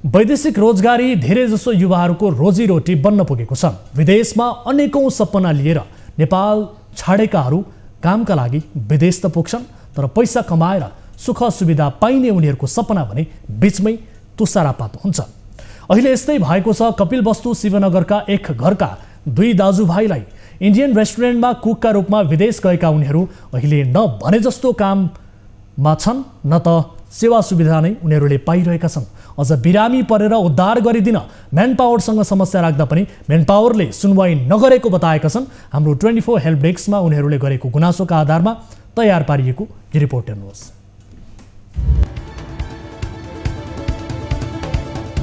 वैदेशिक रोजगारी धेरै जसो युवाहरूको रोजीरोटी बन्न पुगेको छ। विदेशमा अनेकौं सपना लिएर नेपाल छाडेकाहरू कामका लागि विदेश त पुग्छन्, तर पैसा कमाएर सुख सुविधा पाइने उनीहरूको सपना भने बीचमै तुसारापात हुन्छ। अहिले यस्तै भएको छ। कपिलवस्तु शिवनगरका एक घरका 2 दाजुभाइलाई इन्डियन रेस्टुरेन्टमा कुकका रूपमा विदेश गएका उनीहरू अहिले न भने जस्तो काममा छन्, न त सेवा सुविधा नै उनीहरूले पाइरहेका छन्। अझ बिरामी परेर उद्धार गरिदिन म्यान पावरसँग समस्या राख्दा पनि म्यान पावरले सुनवाई नगरेको बताएका छन्। हाम्रो 24 हेल्प डेस्कमा उनीहरूले गरेको गुनासोका आधारमा तयार पारिएको यो रिपोर्ट हेर्नुहोस्।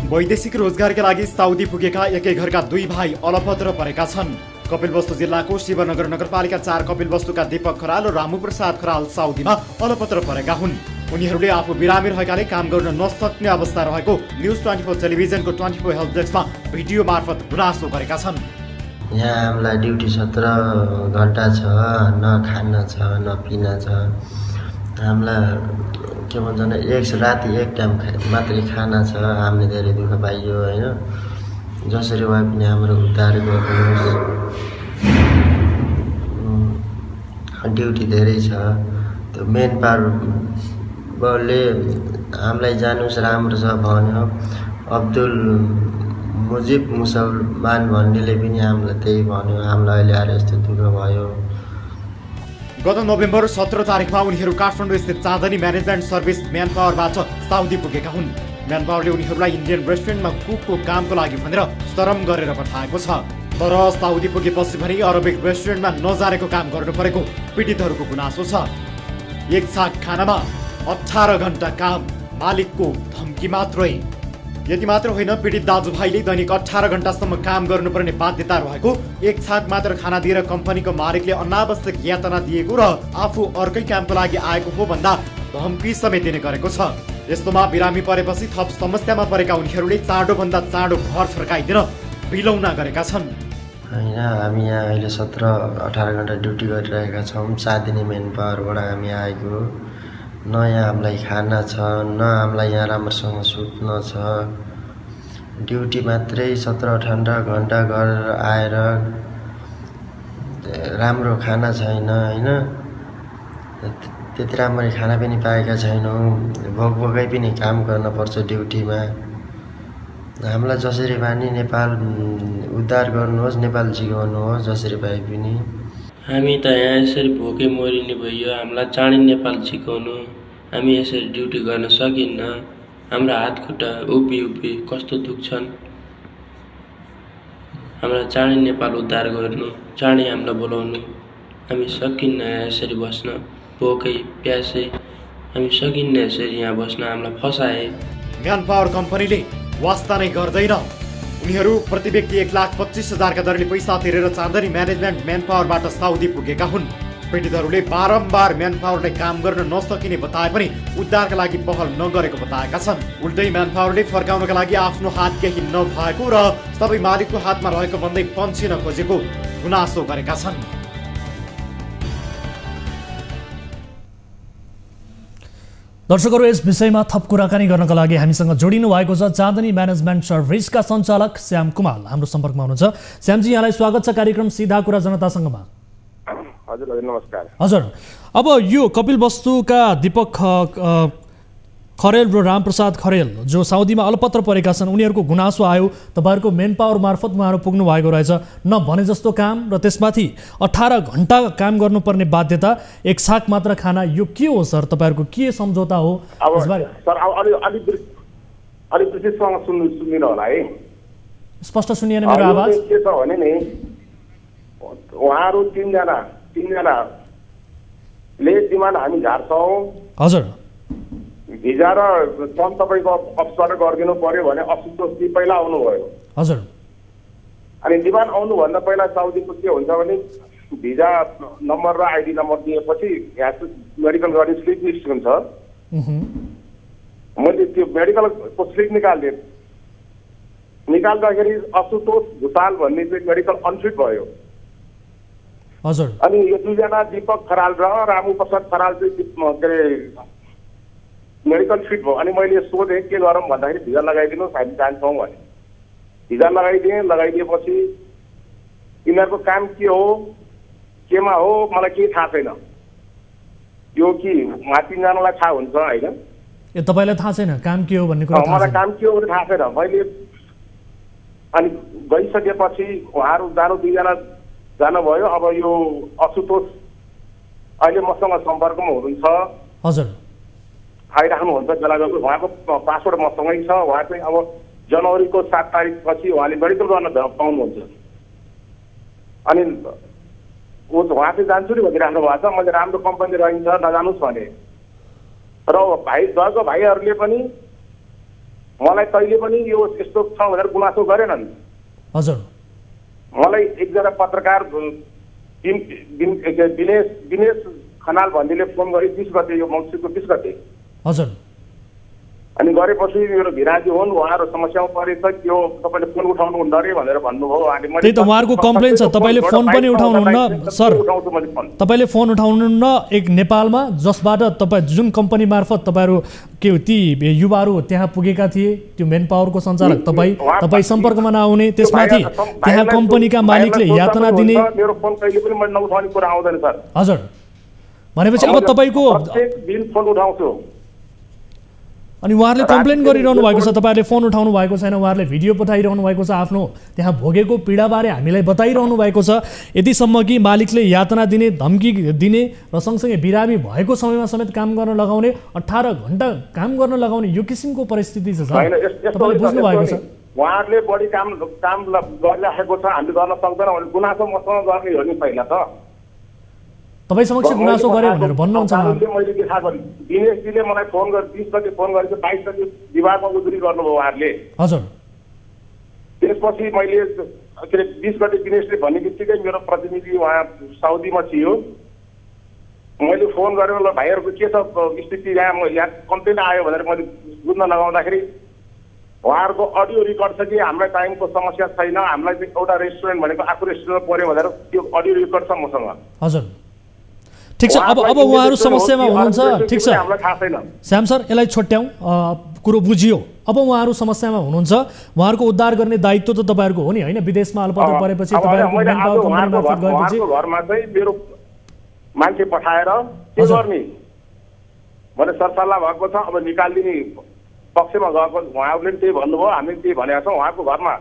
वैदेशिक रोजगारका लागि साउदी पुगेका एकै घरका 2 भाइ अलपत्र परेका छन्। कपिलवस्तु जिल्लाको शिवनगर नगरपालिका 4 कपिलवस्तुका दीपक खराल र रामुप्रसाद खराल साउदीमा अलपत्र परेका हुन्। उनीहरूले आफू बिरामी रहेकाले काम गर्न नसक्ने अवस्था रहेको न्युज 24 टेलिभिजनको 24 हेल्प डेस्कमा भिडियो मार्फत गुनासो गरेका छन्। यहाँ हामीलाई ड्युटी 17 घन्टा छ, न खाना छ न पिना छ। हामीलाई के भन्छ भने राति एक टाइम मात्रै खाना छ। हामीले धेरै दुःख पाइयो होइन। जसरी भए पनि हाम्रो उद्धार गर्नुहोस्। ड्युटी धेरै छ। त्यो मेन पावरले हामीलाई जानुस् राम्रो छ भन्यो। अब्दुल मुजिब मुसलमान भन्नेले पनि हामीलाई त्यही भन्यो। हामीलाई अहिले आएर यस्तो दुःख भयो। गत नोभेम्बर 17 तारिकमा उनीहरू काठमाडौँ स्थित चाँदनी म्यानेजमेन्ट सर्भिस म्यान पावरबाट साउदी पुगेका हुन्। म्यान पावरले उनीहरूलाई इन्डियन रेस्टुरेन्टमा कुकको कामको लागि भनेर शरम गरेर पठाएको छ। तर साउदी पुगेपछि भने अरबिक रेस्टुरेन्टमा नजानेको काम गर्नु परेको पीडितहरूको गुनासो छ। एक छाक खानामा 18 घण्टा काम, मालिकको धम्की मात्रै। यति मात्र होइन, पीडित दाजुभाइले दैनिक 18 घण्टासम्म काम गर्नुपर्ने बाध्यता रहेको, एक छाक मात्र खाना दिएर कम्पनीको मालिकले अनावश्यक यातना दिएको र आफू अर्कै कामको लागि आएको हो भन्दा धम्की समेत दिने गरेको छ। यस्तोमा बिरामी परेपछि थप समस्यामा परेका उनीहरूले चाँडोभन्दा चाँडो घर फर्काइदिन बिलौना गरेका छन्। होइन, हामी यहाँ अहिले 17-18 घन्टा ड्युटी गरिरहेका छौँ। चाँदनी म्यान पावरबाट हामी आएको। न यहाँ हामीलाई खाना छ, न हामीलाई यहाँ राम्रोसँग सुत्न छ। ड्युटी मात्रै 17-18 घन्टा गरेर आएर राम्रो खाना छैन होइन। त्यति राम्ररी खाना पनि पाएका छैनौँ। भोकै पनि काम गर्नुपर्छ ड्युटीमा। हामीलाई जसरी भए नि नेपाल उद्धार गर्नुहोस्, नेपाल जिगाउनुहोस् जसरी भए पनि। हामी त यहाँ यसरी भोकै मरिने भयो। हामीलाई चाँडै नेपाल झिकाउनु। हामी यसरी ड्युटी गर्न सकिन्न। हाम्रो हात खुट्टा उभि कस्तो दुख्छन्। हामीलाई चाँडै नेपाल उद्धार गर्नु, चाँडै हामीलाई बोलाउनु। हामी सकिन्न यसरी बस्न, भोकै प्यासै हामी सकिन्न यसरी यहाँ बस्न, हामीलाई फसाए। म्यान पावर कम्पनीले वास्ता नै गर्दैन। उनीहरू प्रति व्यक्ति 1,25,000 का दरले पैसा तिरेर चाँदनी म्यानेजमेन्ट म्यान पावरबाट साउदी पुगेका हुन्। पीडितहरूले बारम्बार म्यान पावरलाई काम गर्न नसकिने बताए पनि उद्धारका लागि पहल नगरेको बताएका छन्। उल्टै म्यान पावरले फर्काउनका लागि आफ्नो हात केही नभएको र सबै मालिकको हातमा रहेको भन्दै पन्छिन खोजेको गुनासो गरेका छन्। दर्शकहरू, यस विषयमा थप कुराकानी गर्नका लागि हामीसँग जोडिनु भएको छ चाँदनी म्यानेजमेन्ट सर्भिसका सञ्चालक श्याम कुमार हाम्रो सम्पर्कमा हुनुहुन्छ। श्यामजी, यहाँलाई स्वागत छ कार्यक्रम सीधा कुरा जनतासँगमा। हजुर नमस्कार। हजुर, अब यो कपिलवस्तुका दीपक खरेल र रामप्रसाद खरेल जो साउदीमा अलपत्र परेका छन्, उनीहरूको गुनासो आयो, तपाईँहरूको मेन पावर मार्फत उहाँहरू पुग्नु भएको रहेछ, न भने जस्तो काम र त्यसमाथि 18 घण्टा काम गर्नुपर्ने बाध्यता, एक साक मात्र खाना, यो के हो सर? तपाईँहरूको के सम्झौता हो? सर अलि विशेषसँग सुनिनु होला है, स्पष्ट सुनिएन मेरो आवाज? के छ भने नि उहाँहरू तीनजनाले डिमान्ड हामी झार्छौँ। हजुर, भिजा र फर्म तपाईँको अफिसबाट गरिदिनु पर्यो भने असन्तोषजी पहिला आउनुभयो। हजुर, अनि डिमान्ड आउनुभन्दा पहिला साउदीको के हुन्छ भने भिजा नम्बर र आइडी नम्बर दिएपछि यहाँ मेडिकल गर्ने स्लिप लिस्ट हुन्छ। मैले त्यो मेडिकलको स्लिप निकाल्दाखेरि असुतोष भुटाल भन्ने चाहिँ मेडिकल अनफिट भयो। हजुर, अनि यो दुईजना दीपक खराल र रामु प्रसाद खराल चाहिँ के अरे मेडिकल फिट भयो। अनि मैले सोधेँ के गरौँ भन्दाखेरि भिजा लगाइदिनुहोस् हामी जान्छौँ भने भिजा लगाइदिएपछि यिनीहरूको काम के हो केमा हो मलाई केही थाहा छैन। यो कि उहाँ तीनजनालाई थाहा हुन्छ होइन, ए तपाईँलाई थाहा छैन काम के हो भन्ने कुरा? मलाई काम के हो भने थाहा छैन। मैले अनि गइसकेपछि उहाँहरू दुईजना जानुभयो। अब यो असुतोष अहिले मसँग सम्पर्कमा हुनुहुन्छ। हजुर, आइराख्नुहुन्छ बेला बेला। उहाँको पासपोर्ट मसँगै छ। उहाँ चाहिँ अब जनवरीको 7 तारिकपछि उहाँले मेडिकल गर्न पाउनुहुन्छ। अनि उहाँ चाहिँ जान्छु नि भनिराख्नु भएको छ। मैले राम्रो कम्पनी रहन्छ नजानुहोस् भने र दरको भाइहरूले पनि मलाई कहिले पनि यो यस्तो छ भनेर गुनासो गरेनन्। हजुर, मलाई एकजना पत्रकार दिनेश खनाल भन्नेले फोन गरे 20 गते, यो मङ्सिरको 20 गते। हजुर, अनि गरेपछि मेरो भिराजी हुन्, उहाँहरू समस्यामा परेछ, त्यो तपाईँले फोन उठाउनु हुन्न अरे भनेर भन्नुभयो। त्यही त उहाँहरूको कम्प्लेन छ, तपाईँले फोन पनि उठाउनुहुन्न सर। तपाईँले फोन उठाउनुहुन्न एक नेपालमा जसबाट तपाईँ जुन कम्पनी मार्फत तपाईँहरू के ती युवाहरू त्यहाँ पुगेका थिए, त्यो मेन पावरको सञ्चालक तपाईँ सम्पर्कमा नआउने, त्यसमाथि त्यहाँ कम्पनीका मालिकले यातना दिने। मेरो फोन कहिले पनि मैले नउठाउने कुरा आउँदैन सर। हजुर, भनेपछि अब तपाईँको प्रत्येक दिन फोन उठाउँछु। अनि उहाँहरूले कम्प्लेन गरिरहनु भएको छ, तपाईँहरूले फोन उठाउनु भएको छैन, उहाँहरूले भिडियो पठाइरहनु भएको छ, आफ्नो त्यहाँ भोगेको पीडाबारे हामीलाई बताइरहनु भएको छ, यतिसम्म कि मालिकले यातना दिने, धम्की दिने र सँगसँगै बिरामी भएको समयमा समेत काम गर्न लगाउने, 18 घण्टा काम गर्न लगाउने, यो किसिमको परिस्थिति छ। तपाईँले बुझ्नु भएको छ। उहाँहरूले बढी काम गरिराखेको छ, हामीले गर्न सक्दैनौँ भने गुनासो मसँग गर्ने हो नि पहिला त। तपाईँ समक्ष गुनासो गरे भनेर भन्नुहुन्छ। मैले के थाहा गरेँ, दिनेशजीले मलाई फोन गरे 20 गते फोन गरेको, 22 गते विभागमा उजुरी गर्नुभयो उहाँहरूले। हजुर, त्यसपछि मैले के अरे 20 गते दिनेशले भन्ने बित्तिकै मेरो प्रतिनिधि उहाँ साउदीमा थियो। मैले फोन गरेर ल भाइहरूको के छ स्थिति, यहाँ कम्प्लेन आयो भनेर मैले बुझ्न लगाउँदाखेरि उहाँहरूको अडियो रेकर्ड छ कि हामीलाई टाइमको समस्या छैन, हामीलाई चाहिँ एउटा रेस्टुरेन्ट भनेको आफू रेस्टुरेन्टमा पऱ्यो भनेर त्यो अडियो रेकर्ड छ मसँग। हजुर, ठिक छ। अब उहाँहरू समस्यामा हुनुहुन्छ, ठिक छ श्याम सर, यसलाई छोट्याउँ, कुरो बुझियो। अब उहाँहरू समस्यामा हुनुहुन्छ, उहाँहरूको उद्धार गर्ने दायित्व त तपाईँहरूको हो नि होइन? विदेशमा अल्पत्र परेपछि तपाईँहरूको मेन पावर कम्पनी मार्फत गएपछि घरमा चाहिँ मेरो मान्छे पठाएर के गर्ने भने सरसल्लाह भएको छ। अब निकालिदिने पक्षमा गएको उहाँहरूले पनि त्यही भन्नुभयो, हामीले त्यही भनेका छौँ। उहाँको घरमा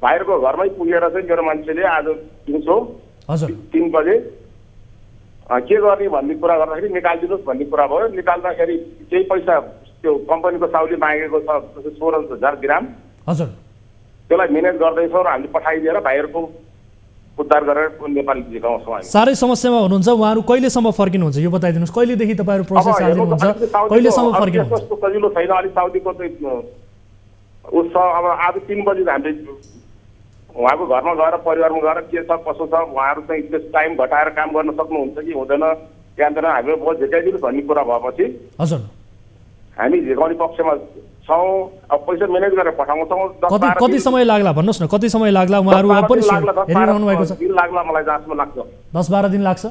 भाइहरूको घरमै पुगेर चाहिँ मेरो मान्छेले आज दिउँसो 3 बजे के गर्ने भन्ने कुरा गर्दाखेरि निकालिदिनुहोस् भन्ने कुरा भयो। निकाल्दाखेरि केही पैसा त्यो कम्पनीको साउले मागेको छ 16,000 दिराम। हजुर, त्यसलाई म्यानेज गर्दैछौँ र हामीले पठाइदिएर भाइहरूको उद्धार गरेर नेपाली झिकाउँछौँ हामी। साह्रै समस्यामा हुनुहुन्छ, उहाँहरू कहिलेसम्म फर्किनुहुन्छ यो बताइदिनुहोस्, कहिलेदेखि तपाईँहरू प्रोसेस हालिदिनुहुन्छ, कहिलेसम्म फर्किनुहुन्छ? त्यस्तो सजिलो छैन, अलिक साउदीको चाहिँ उस अब आज 3 बजी हामीले उहाँको घरमा गएर परिवारमा गएर के छ कसो छ उहाँहरू चाहिँ त्यस टाइम घटाएर काम गर्न सक्नुहुन्छ कि हुँदैन त्यहाँदेखि हामीले बहुत झिकाइदिनु भन्ने कुरा भएपछि हजुर हामी झिकाउने पक्षमा छौँ। अब पैसा म्यानेज गरेर पठाउँछौँ। कति समय लाग्ला भन्नुहोस् न, कति समय लाग्ला? उहाँहरू पनि हेरिरहनु भएको छ। दिन लाग्ला, मलाई जहाँसम्म लाग्छ 10-12 दिन लाग्छ।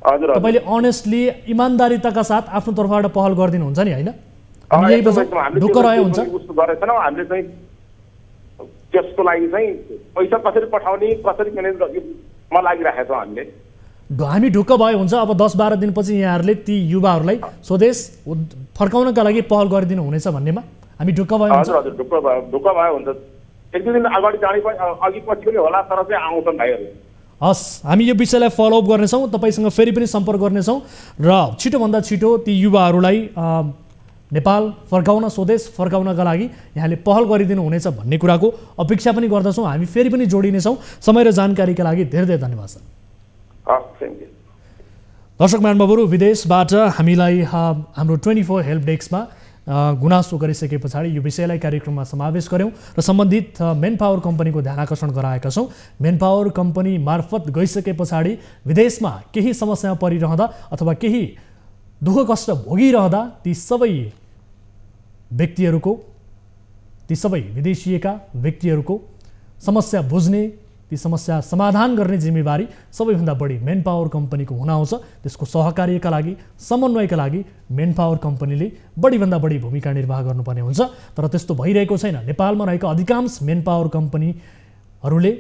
हजुर तपाईँले अनेस्टली इमान्दारिताका साथ आफ्नो तर्फबाट पहल गरिदिनुहुन्छ नि, होइन? यही ढुक्क रहे हुन्छ। हामीले चाहिँ त्यसको लागि चाहिँ पैसा कसरी पठाउने कसरी म्यानेज गर्नमा लागिरहेको छौँ हामीले। हामी ढुक्क भयो हुन्छ। अब 10-12 दिनपछि यहाँहरूले ती युवाहरूलाई स्वदेश फर्काउनका लागि पहल गरिदिनु हुनेछ भन्नेमा हामी ढुक्क भयो हुन्छ। हजुर ढुक्क भयो हुन्छ। 1-2 दिन अगाडि जाने अघि पछि पनि होला, तर चाहिँ आउँछन् भाइहरू। हस्, हामी यो विषयलाई फलोअप गर्नेछौँ, तपाईँसँग फेरि पनि सम्पर्क गर्नेछौँ र छिटोभन्दा छिटो ती युवाहरूलाई नेपाल फर्काउन, स्वदेश फर्काउनका लागि यहाँले पहल गरिदिनु हुनेछ भन्ने कुराको अपेक्षा पनि गर्दछौँ। हामी फेरि पनि जोडिनेछौँ। समय र जानकारीका लागि धेरै धेरै धन्यवाद सर। दर्शक महानुभावहरू, विदेशबाट हामीलाई हाम्रो 24 हेल्प डेस्कमा गुनासो गरिसके पछाडि यो विषयलाई कार्यक्रममा समावेश गऱ्यौँ र सम्बन्धित मेन पावर कम्पनीको ध्यान आकर्षण गराएका छौँ। मेन पावर कम्पनी मार्फत गइसके पछाडि विदेशमा केही समस्यामा परिरहँदा अथवा केही दुःख कष्ट भोगिरहँदा ती सबै विदेशिएका व्यक्तिहरूको समस्या बुझ्ने, ती समस्या समाधान गर्ने जिम्मेवारी सबैभन्दा बढी मेन पावर कम्पनीको हुन आउँछ। त्यसको सहकार्यका लागि, समन्वयका लागि मेन पावर कम्पनीले बढीभन्दा बढी भूमिका निर्वाह गर्नुपर्ने हुन्छ। तर त्यस्तो भइरहेको छैन। नेपालमा रहेका अधिकांश मेन पावर कम्पनीहरूले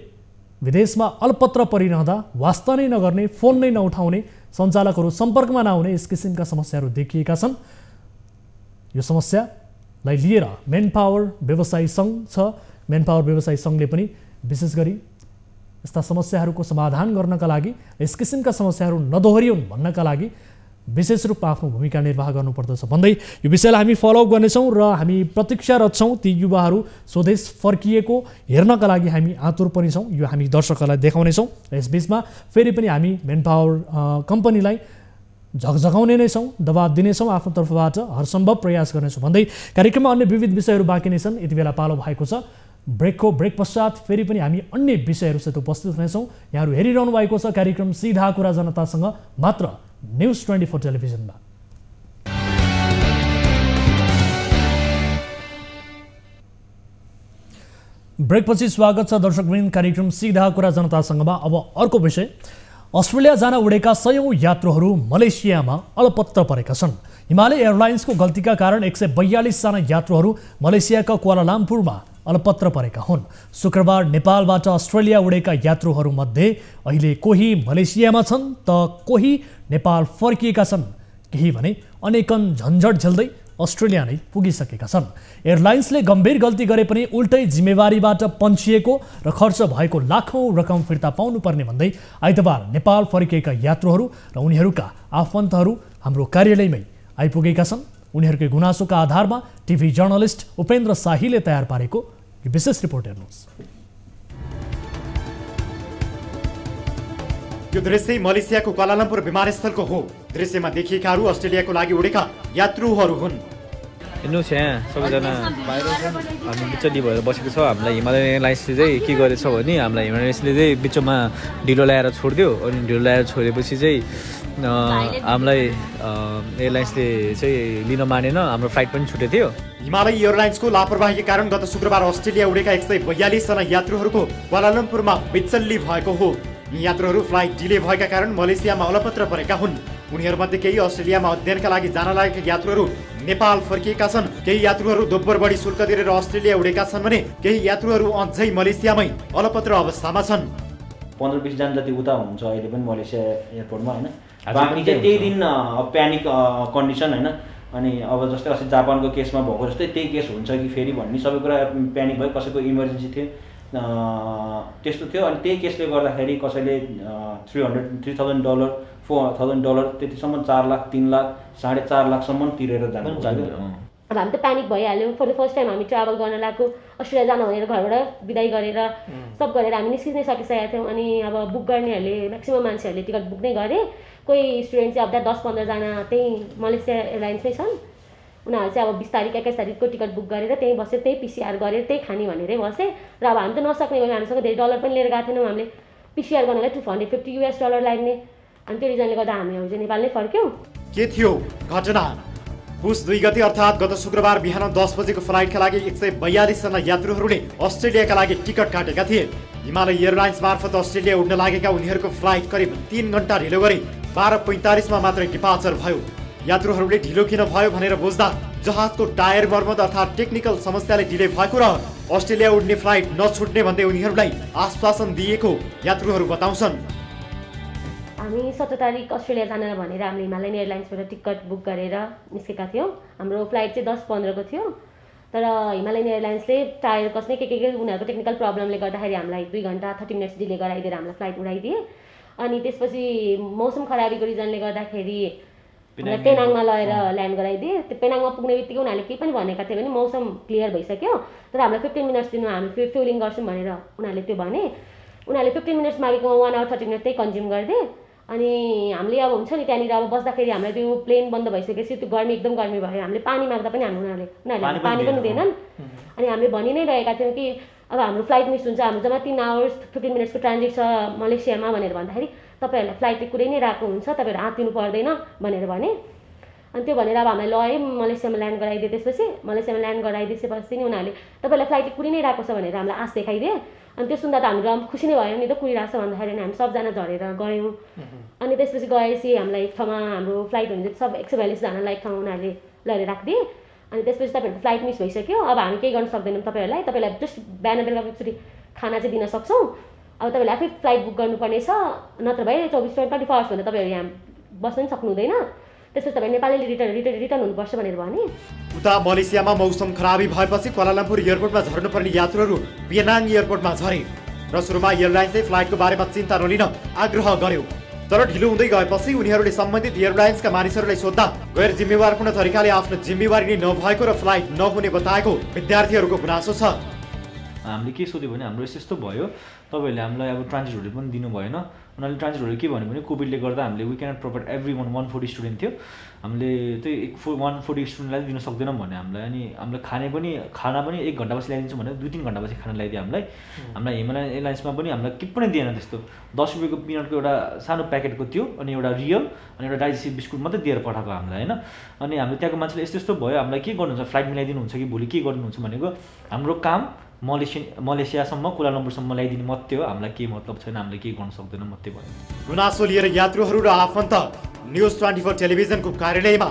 विदेशमा अलपत्र परिरहँदा वास्ता नै नगर्ने, फोन नै नउठाउने, सञ्चालकहरू सम्पर्कमा नआउने यस किसिमका समस्याहरू देखिएका छन्। यो समस्यालाई लिएर मेन पावर व्यवसायी सङ्घ छ। मेन पावर व्यवसायी सङ्घले पनि विशेष गरी यस्ता समस्याहरूको समाधान गर्नका लागि, यस किसिमका समस्याहरू नदोहोरिउन् भन्नका लागि विशेष रूपमा आफ्नो भूमिका निर्वाह गर्नुपर्दछ भन्दै यो विषयलाई हामी फलोअप गर्नेछौँ र हामी प्रतीक्षारत छौँ। ती युवाहरू स्वदेश फर्किएको हेर्नका लागि हामी आतुर पनि छौँ। यो हामी दर्शकहरूलाई देखाउनेछौँ। यसबीचमा फेरि पनि हामी मेन पावर कम्पनीलाई झकझकाउने नै छौँ, दबाब दिनेछौँ, आफ्नो तर्फबाट हरसम्भव प्रयास गर्नेछौँ भन्दै कार्यक्रममा अन्य विविध विषयहरू बाँकी नै छन्। यति बेला पालो भएको छ ब्रेक पश्चात फेरि पनि हामी अन्य विषयहरूसित उपस्थित हुनेछौँ। यहाँहरू हेरिरहनु भएको छ कार्यक्रम सीधा कुरा जनतासँग, मात्र न्युज 24 टेलिभिजनमा। ब्रेकपछि स्वागत छ दर्शकवृन्द कार्यक्रम सीधा कुरा जनतासँगमा। अब अर्को विषय, अस्ट्रेलिया जान उडेका 100औं यात्रुहरू मलेसियामा अलपत्र परेका छन्। हिमालय एयरलाइन्सको गल्तीका कारण 142 जना यात्रुहरू मलेसियाका कुआलालम्पुरमा अलपत्र परेका हुन्। शुक्रबार नेपालबाट अस्ट्रेलिया उडेका यात्रुहरूमध्ये अहिले कोही मलेसियामा छन् त कोही नेपाल फर्किएका छन्। केही भने अनेकन झन्झट झेल्दै अस्ट्रेलिया नै पुगिसकेका छन्। एयरलाइन्सले गम्भीर गल्ती गरे पनि उल्टै जिम्मेवारीबाट पन्छिएको र खर्च भएको लाखौं रकम फिर्ता पाउनुपर्ने भन्दै आइतबार नेपाल फर्किएका यात्रुहरू र उनीहरूका आफन्तहरू हाम्रो कार्यालयमै आइपुगेका छन्। उनीहरूकै गुनासोका आधारमा टिभी जर्नलिस्ट उपेन्द्र शाहीले तयार पारेको यो विशेष रिपोर्ट हेर्नुहोस्। यो दृश्य मलेसियाको कुआलालम्पुर विमानस्थलको हो। दृश्यमा देखिएकाहरू अस्ट्रेलियाको लागि उडेका यात्रुहरू हुन्। हेर्नुहोस्, यहाँ सबैजना बाहिर छन्, हामी बिचली भएर बसेको छौँ। हामीलाई हिमालयन एयरलाइन्सले चाहिँ के गरेछ भने हामीलाई हिमालयन एयरलाइन्सले चाहिँ बिचमा ढिलो ल्याएर छोडिदियो। अनि ढिलो ल्याएर छोडेपछि चाहिँ हामीलाई एयरलाइन्सले चाहिँ लिन मानेन, हाम्रो फ्लाइट पनि छुटेको थियो। हिमालय एयरलाइन्सको लापरवाहीका कारण गत शुक्रबार अस्ट्रेलिया उडेका 142 जना यात्रुहरूको कुआलालम्पुरमा बिचल्ली भएको हो। यी यात्रुहरू फ्लाइट डिले भएका कारण मलेसियामा अलपत्र परेका हुन्। उनीहरूमध्ये केही अस्ट्रेलियामा अध्ययनका लागि जान लागेका यात्रुहरू नेपाल फर्किएका छन्। केही यात्रुहरू दोब्बर बढी शुल्क तिरेर अस्ट्रेलिया उडेका छन् भने केही यात्रुहरू अझै मलेसियामै अलपत्र अवस्थामा छन्। 15-20 जना जति उता हुन्छ अहिले पनि मलेसिया एयरपोर्टमा, होइन? बाँकी चाहिँ त्यही दिन प्यानिक कन्डिसन, होइन? अनि अब जस्तै अस्ति जापानको केसमा भएको जस्तै त्यही केस हुन्छ कि फेरि भन्ने सबै कुरा प्यानिक भयो। कसैको इमर्जेन्सी थियो, त्यस्तो थियो। अनि त्यही केसले गर्दाखेरि कसैले $300,000 $4,000 त्यतिसम्म 4 लाख 3 लाख 4.5 लाखसम्म तिरेर जानु। अब हामी त प्यानिक भइहाल्यौँ। फर द फर्स्ट टाइम हामी ट्राभल गर्न लागेको, अस्ट्रेलिया जान भनेर घरबाट बिदाई गरेर सब गरेर हामी निस्किनै सकिसकेका थियौँ। अनि अब बुक गर्नेहरूले म्याक्सिमम मान्छेहरूले टिकट बुक नै गरे। कोही स्टुडेन्ट चाहिँ अब 10-15 जना त्यही मलेसिया एयरलाइन्समै छन्, उनीहरू चाहिँ अब 20 तारिक 21 तारिकको टिकट बुक गरेर त्यहीँ बसेर त्यही PCR गरेर त्यही खाने भनेरै बसेँ। र अब हामी त नसक्ने भयौँ, हामीसँग धेरै डलर पनि लिएर गएको थिएनौँ। हामीले PCR गर्नलाई $250 लाग्ने, अनि त्यो रिजनले गर्दा हामीहरू चाहिँ नेपाल नै फर्क्यौँ। के थियो घटना? पुस 2 गते अर्थात् गत शुक्रबार बिहान 10 बजेको फ्लाइटका लागि 142 जना यात्रुहरूले अस्ट्रेलियाका लागि टिकट काटेका थिए। हिमालय एयरलाइन्स मार्फत अस्ट्रेलिया उड्न लागेका उनीहरूको फ्लाइट करिब 3 घण्टा ढिलो गरी 12:45 मा मात्रै डिपार्चर भयो। यात्रुहरूले ढिलो किन भयो भनेर बुझ्दा जहाजको टायर मर्मत अर्थात् टेक्निकल समस्याले डिले भएको र अस्ट्रेलिया उड्ने फ्लाइट नछुट्ने भन्दै उनीहरूलाई आश्वासन दिएको यात्रुहरू बताउँछन्। हामी 17 तारिक अस्ट्रेलिया जान भनेर हामीले हिमालयन एयरलाइन्सबाट टिकट बुक गरेर निस्केका थियौँ। हाम्रो फ्लाइट चाहिँ 10:15 को थियो, तर हिमालयन एयरलाइन्सले टायर कसले के उनीहरूको टेक्निकल प्रब्लमले गर्दाखेरि हामीलाई 2 घण्टा 30 मिनट्स डिले गराइदिएर हामीलाई फ्लाइट उडाइदिए। अनि त्यसपछि मौसम खराबीको रिजनले गर्दाखेरि हामीलाई पेनाङमा लगेर ल्यान्ड गराइदिए। त्यो पेनाङमा पुग्ने बित्तिकै उनीहरूले केही पनि भनेका थिए भने मौसम क्लियर भइसक्यो, तर हामीलाई 15 मिनट्स दिनु, हामी फ्युलिङ गर्छौँ भनेर उनीहरूले त्यो भने। उनीहरूले 15 मिनट्स मागेकोमा 1 आवर 30 मिनट त्यही कन्ज्युम गरिदिए। अनि हामीले अब हुन्छ नि त्यहाँनिर अब बस्दाखेरि हामीलाई त्यो प्लेन बन्द भइसकेपछि त्यो गर्मी एकदम गर्मी भयो। हामीले पानी माग्दा पनि उनीहरूले पानी पनि दिएनन्। अनि हामीले भनि नै रहेका थियौँ कि अब हाम्रो फ्लाइट मिस हुन्छ, हाम्रो जम्मा 3 आवर्स 15 मिनट्सको ट्रान्जिट छ मलेसियामा भनेर भन्दाखेरि तपाईँहरूलाई फ्लाइट कुरै नै रहेको हुन्छ, तपाईँहरू आँतिनु पर्दैन भनेर भने। अनि त्यो भनेर अब हामीलाई लए मलेसियामा ल्यान्ड गराइदिए। त्यसपछि मलेसियामा ल्यान्ड गराइदिएपछि नि उनीहरूले तपाईँलाई फ्लाइट कुरै नै रहेको छ भनेर हामीलाई आश देखाइदिए। अनि त्यो सुन्दा त हामीहरू खुसी नै भयौँ नि त, कुरिरहेको छ भन्दाखेरि हामी सबजना झरेर गयौँ। अनि त्यसपछि गएपछि हामीलाई एक ठाउँमा हाम्रो फ्लाइट हुने सब 142 जनालाई एक ठाउँमा उनीहरूले लगेर राखिदिए। अनि त्यसपछि तपाईँहरूको फ्लाइट मिस भइसक्यो, अब हामी केही गर्न सक्दैनौँ, तपाईँलाई जस्ट बिहान बेलुका एकचोटि खाना चाहिँ दिन सक्छौँ, अब तपाईँहरूले आफै फ्लाइट बुक गर्नुपर्ने छ, नत्र भए 24 आवर्स भन्दा तपाईँहरू यहाँ बस्न पनि सक्नु हुँदैन। त्यसपछि तपाईँ नेपालले रिटर्न हुनुपर्छ भनेर भने। उता मलेसियामा मौसम खराबी भएपछि क्वालालम्पुर एयरपोर्टमा झर्नुपर्ने यात्रुहरू पेनाङ एयरपोर्टमा झरे र सुरुमा एयरलाइन्सले फ्लाइटको बारेमा चिन्ता नलिन आग्रह गर्यो। तर ढिलो हुँदै गएपछि उनीहरूले सम्बन्धित एयरलाइन्सका मानिसहरूलाई सोद्धा गैर जिम्मेवारपूर्ण तरिकाले आफ्नो जिम्मेवारी नै नभएको र फ्लाइट नहुने बताएको विद्यार्थीहरूको गुनासो छ। हामीले के सोध्यो भने हाम्रो यस्तो भयो, तपाईँहरूले हामीलाई अब ट्रान्जिटहरू पनि दिनु भएन। उनीहरूले ट्रान्जिटहरू के भन्यो भने कोभिडले गर्दा हामीले we cannot provide every 140 student थियो, हामीले त्यही 140 स्टुडेन्टलाई दिनु सक्दैनौँ भने हामीलाई। अनि हामीले खाना पनि 1 घन्टापछि ल्याइदिन्छौँ भने 2-3 घन्टापछि खाना ल्याइदियो हामीलाई हिमालयन एयरलाइन्समा पनि हामीलाई के पनि दिएन त्यस्तो। 10 रुपियाँको पिनटको एउटा सानो प्याकेटको थियो, अनि एउटा रियल अनि एउटा डाइजेस्टिभ बिस्कुट मात्रै दिएर पठाएको हामीलाई होइन। अनि हामीले त्यहाँको मान्छेले यस्तो भयो, हामीलाई के गर्नुहुन्छ, फ्लाइट मिलाइदिनुहुन्छ कि भोलि के गर्नुहुन्छ भनेको, हाम्रो काम मलेसियासम्म कुलालम्पुरसम्म ल्याइदिने मात्रै हो, हामीलाई केही मतलब छैन, हामीले केही गर्न सक्दैनौँ मात्रै भयो। गुनासो लिएर यात्रुहरू र आफन्त न्युज 24 टेलिभिजनको कार्यालयमा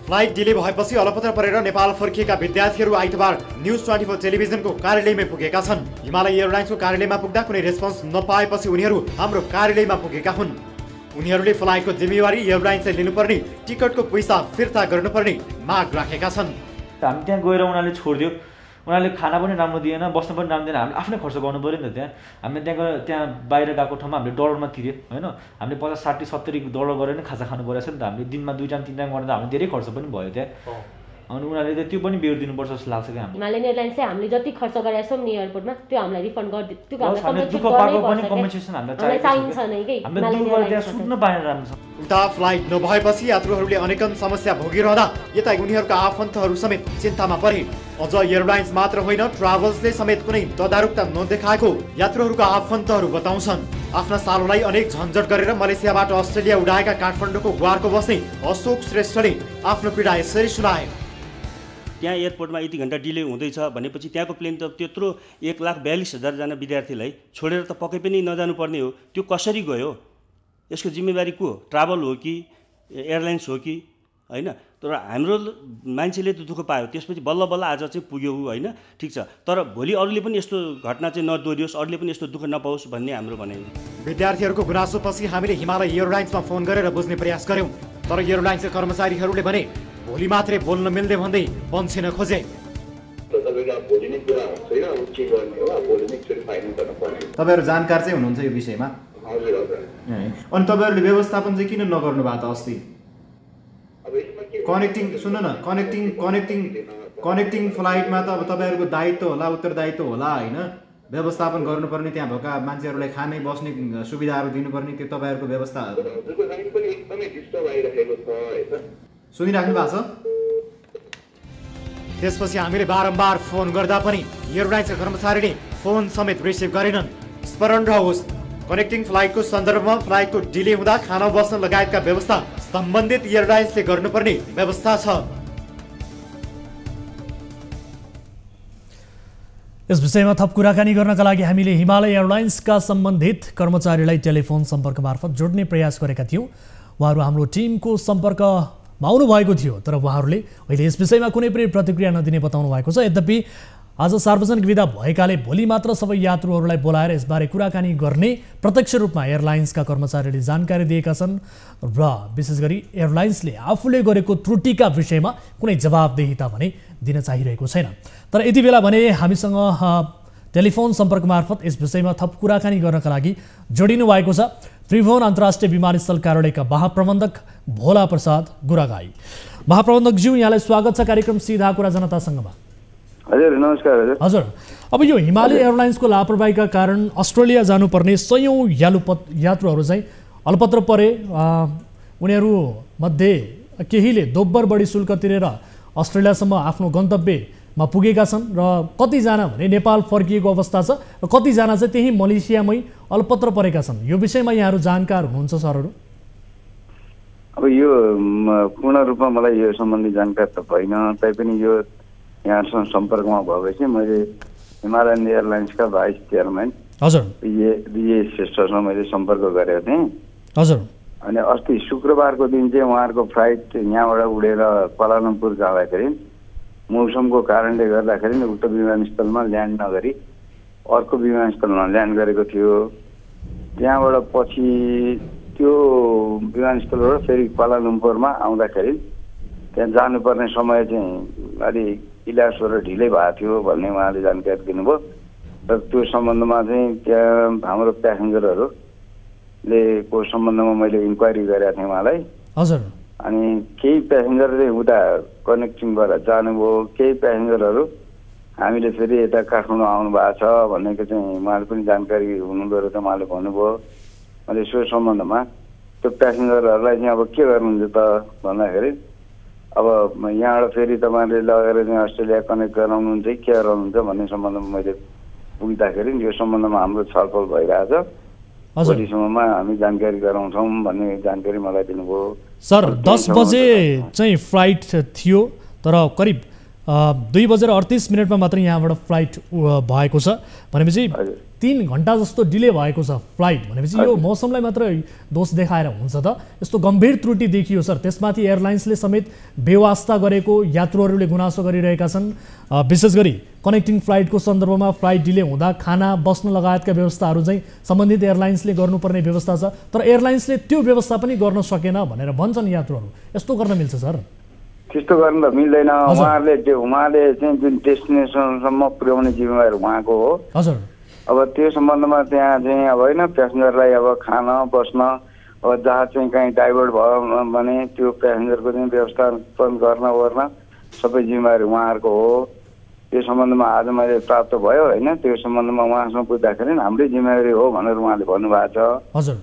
फ्लाइट डिले भएपछि अलपत्र परेर नेपाल फर्किएका विद्यार्थीहरू आइतबार न्युज 24 टेलिभिजनको कार्यालयमै पुगेका छन्। हिमालय एयरलाइन्सको कार्यालयमा पुग्दा कुनै रेस्पोन्स नपाएपछि उनीहरू हाम्रो कार्यालयमा पुगेका हुन्। उनीहरूले फ्लाइटको जिम्मेवारी एयरलाइन्सले लिनुपर्ने, टिकटको पैसा फिर्ता गर्नुपर्ने माग राखेका छन्। हामी त्यहाँ गएर उनीहरूले छोडिदियो, उनीहरूले खाना पनि राम्रो दिएन, बस्न पनि राम्रो दिएन, हामीले आफ्नै खर्च गर्नु पऱ्यो नि त। हामीले त्यहाँ बाहिर गएको ठाउँमा हामीले डलरमा तिर्यो होइन, हामीले 50, 60, 70 डलर गरेर नै खाजा खानु परेको छ नि त। हामीले दिनमा 2 टाइम 3 टाइम गर्दा हामीले धेरै खर्च पनि भयो त्यहाँ। अनि उनीहरूले त त्यो पनि बेहोर दिनुपर्छ जस्तो लाग्छ कि हामी। हिमालयन एयरलाइन्सले हामीले जति खर्च गरेका छौँ नि एयरपोर्टमा त्यो हामीलाई रिफन्ड गरिदियो, त्यो उता फ्लाइट नभएपछि यात्रुहरूले अनेकन समस्या भोगिरहँदा यता उनीहरूका आफन्तहरू समेत चिन्तामा परे। अझ एयरलाइन्स मात्र होइन, ट्राभल्सले समेत कुनै तदारुकता नदेखाएको यात्रुहरूका आफन्तहरू बताउँछन्। आफ्ना सालोलाई अनेक झन्झट गरेर मलेसियाबाट अस्ट्रेलिया उडाएका काठमाडौँको ग्वारको बस्ने अशोक श्रेष्ठले आफ्नो पीडा यसरी सुनाए। त्यहाँ एयरपोर्टमा यति घन्टा डिले हुँदैछ भनेपछि त्यहाँको प्लेन त त्यत्रो 1,42,000 जना विद्यार्थीलाई छोडेर त पक्कै पनि नजानुपर्ने हो। त्यो कसरी गयो? यसको जिम्मेवारी को हो? ट्राभल हो कि एयरलाइन्स हो कि होइन? तर हाम्रो मान्छेले त दुःख पायो, त्यसपछि बल्ल बल्ल आज चाहिँ पुग्यो होइन, ठिक छ। तर भोलि अरूले पनि यस्तो घटना चाहिँ नदोहोरियोस्, अरूले पनि यस्तो दुःख नपाओस् भन्ने हाम्रो भनाइ। विद्यार्थीहरूको गुनासोपछि हामीले हिमालय एयरलाइन्समा फोन गरेर बुझ्ने प्रयास गर्यौँ, तर एयरलाइन्सका कर्मचारीहरूले भने भोलि मात्रै बोल्न मिल्दै भन्दै बन्छिन खोजे। तपाईँहरू जानकार चाहिँ हुनुहुन्छ यो विषयमा? अनि तपाईँहरूले व्यवस्थापन चाहिँ किन नगर्नु भएको त अस्ति? कनेक्टिङ सुन्नु न, कनेक्टिङ कनेक्टिङ फ्लाइटमा त अब तपाईँहरूको दायित्व होला, उत्तरदायित्व होला होइन, व्यवस्थापन गर्नुपर्ने, त्यहाँ भएका मान्छेहरूलाई खाने बस्ने सुविधाहरू दिनुपर्ने, त्यो तपाईँहरूको व्यवस्था सुनिराख्नु भएको छ। त्यसपछि हामीले बारम्बार फोन गर्दा पनि एयरलाइन्सका कर्मचारीले फोन समेत रिसिभ गरेनन्। स्मरण रहोस्, कनेक्टिङ फ्लाइटको सन्दर्भमा फ्लाइटको डिले हुँदा खाना बस्न लगायतका व्यवस्था सम्बन्धित एयरलाइन्सले गर्नुपर्ने व्यवस्था छ। यस विषयमा थप कुराकानी गर्नका लागि हामीले हिमालय एयरलाइन्सका सम्बन्धित कर्मचारीलाई टेलिफोन सम्पर्क मार्फत जोड्ने प्रयास गरेका थियौँ। उहाँहरू हाम्रो टिमको सम्पर्कमा आउनु भएको थियो, तर उहाँहरूले अहिले यस विषयमा कुनै पनि प्रतिक्रिया नदिने बताउनु भएको छ। यद्यपि आज सार्वजनिक विदा भएकाले भोलि मात्र सबै यात्रुहरूलाई बोलाएर यसबारे कुराकानी गर्ने प्रत्यक्ष रूपमा एयरलाइन्सका कर्मचारीले जानकारी दिएका छन् र विशेष गरी एयरलाइन्सले आफूले गरेको त्रुटिका विषयमा कुनै जवाबदेहिता भने दिन चाहिरहेको छैन। तर यति बेला भने हामीसँग टेलिफोन सम्पर्क मार्फत यस विषयमा थप कुराकानी गर्नका लागि जोडिनु भएको छ त्रिभुवन अन्तर्राष्ट्रिय विमानस्थल कार्यालयका महाप्रबन्धक भोला प्रसाद गुरागाई। महाप्रबन्धकज्यू, यहाँलाई स्वागत छ कार्यक्रम सीधा कुरा जनतासँगमा। हजुर नमस्कार। हजुर हजुर अब यो हिमालय एयरलाइन्सको लापरवाहीका कारण अस्ट्रेलिया जानुपर्ने सयौं यात्रुहरू चाहिँ अलपत्र परे। उनीहरू मध्ये केहीले दोब्बर बढी शुल्क तिरेर अस्ट्रेलियासम्म आफ्नो गन्तव्यमा पुगेका छन् र कतिजना भने नेपाल फर्किएको अवस्था छ र कतिजना चाहिँ त्यही मलेसियामै अलपत्र परेका छन्। यो विषयमा यहाँहरू जानकार हुनुहुन्छ सरहरू? अब यो पूर्ण रूपमा मलाई यो सम्बन्धी जानकारी त भएन, तैपनि यो यहाँसँग सम्पर्कमा भएपछि मैले हिमालयन एयरलाइन्सका भाइस चेयरम्यान हजुर विजय श्रेष्ठसँग मैले सम्पर्क गरेको थिएँ। हजुर अनि अस्ति शुक्रबारको दिन चाहिँ उहाँहरूको फ्लाइट यहाँबाट उडेर क्वालालम्पुर जाँदाखेरि मौसमको कारणले गर्दाखेरि उक्त विमानस्थलमा ल्यान्ड नगरी अर्को विमानस्थलमा ल्यान्ड गरेको थियो। त्यहाँबाट पछि त्यो विमानस्थलबाट फेरि क्वालालम्पुरमा आउँदाखेरि त्यहाँ जानुपर्ने समय चाहिँ अलि इलासबाट ढिलै भएको थियो भन्ने उहाँले जानकारी दिनुभयो। र त्यो सम्बन्धमा चाहिँ त्यहाँ हाम्रो प्यासेन्जरहरूले को सम्बन्धमा मैले इन्क्वायरी गरेको थिएँ उहाँलाई। हजुर अनि केही प्यासेन्जर चाहिँ उता कनेक्टिङबाट जानुभयो, केही प्यासेन्जरहरू हामीले फेरि यता काठमाडौँ आउनु भएको छ भनेको चाहिँ उहाँले पनि जानकारी हुनुहुँदो रहेछ। उहाँले भन्नुभयो। मैले सो सम्बन्धमा त्यो प्यासेन्जरहरूलाई चाहिँ अब के गर्नुहुन्छ त भन्दाखेरि अब यहाँबाट फेरि तपाईँले लगेर चाहिँ अस्ट्रेलिया कनेक्ट गराउनुहुन्छ कि के गराउनुहुन्छ भन्ने सम्बन्धमा मैले पुग्दाखेरि यो सम्बन्धमा हाम्रो छलफल भइरहेछ, भोलिसम्ममा हामी जानकारी गराउँछौँ भन्ने जानकारी मलाई दिनुभयो। सर 10 बजे चाहिँ फ्लाइट थियो, तर करिब 2:38 मात्र यहाँबाट फ्लाइट भएको छ भनेपछि 3 घण्टा जस्तो डिले भएको छ फ्लाइट भनेपछि यो मौसमलाई मात्र दोष देखाएर हुन्छ त? यस्तो गम्भीर त्रुटि देखियो सर, त्यसमाथि एयरलाइन्सले समेत बेवास्ता गरेको यात्रुहरूले गुनासो गरिरहेका छन्। विशेष गरी कनेक्टिङ फ्लाइटको सन्दर्भमा फ्लाइट डिले हुँदा खाना बस्न लगायतका व्यवस्थाहरू चाहिँ सम्बन्धित एयरलाइन्सले गर्नुपर्ने व्यवस्था छ, तर एयरलाइन्सले त्यो व्यवस्था पनि गर्न सकेन भनेर भन्छन् यात्रुहरू। यस्तो गर्न मिल्छ सर? त्यस्तो गर्नु त मिल्दैन। उहाँले चाहिँ जुन डेस्टिनेसनसम्म पुर्याउने जिम्मेवारी उहाँको हो। हजुर अब त्यो सम्बन्धमा त्यहाँ चाहिँ अब होइन प्यासेन्जरलाई अब खाना बस्न अब जहाँ चाहिँ कहीँ डाइभर्ट भयो भने त्यो प्यासेन्जरको चाहिँ व्यवस्थापन गर्न सबै जिम्मेवारी उहाँहरूको हो। त्यो सम्बन्धमा आज मैले प्राप्त भयो होइन, त्यो सम्बन्धमा उहाँसँग बुझ्दाखेरि हाम्रै जिम्मेवारी हो भनेर उहाँले भन्नुभएको छ। हजुर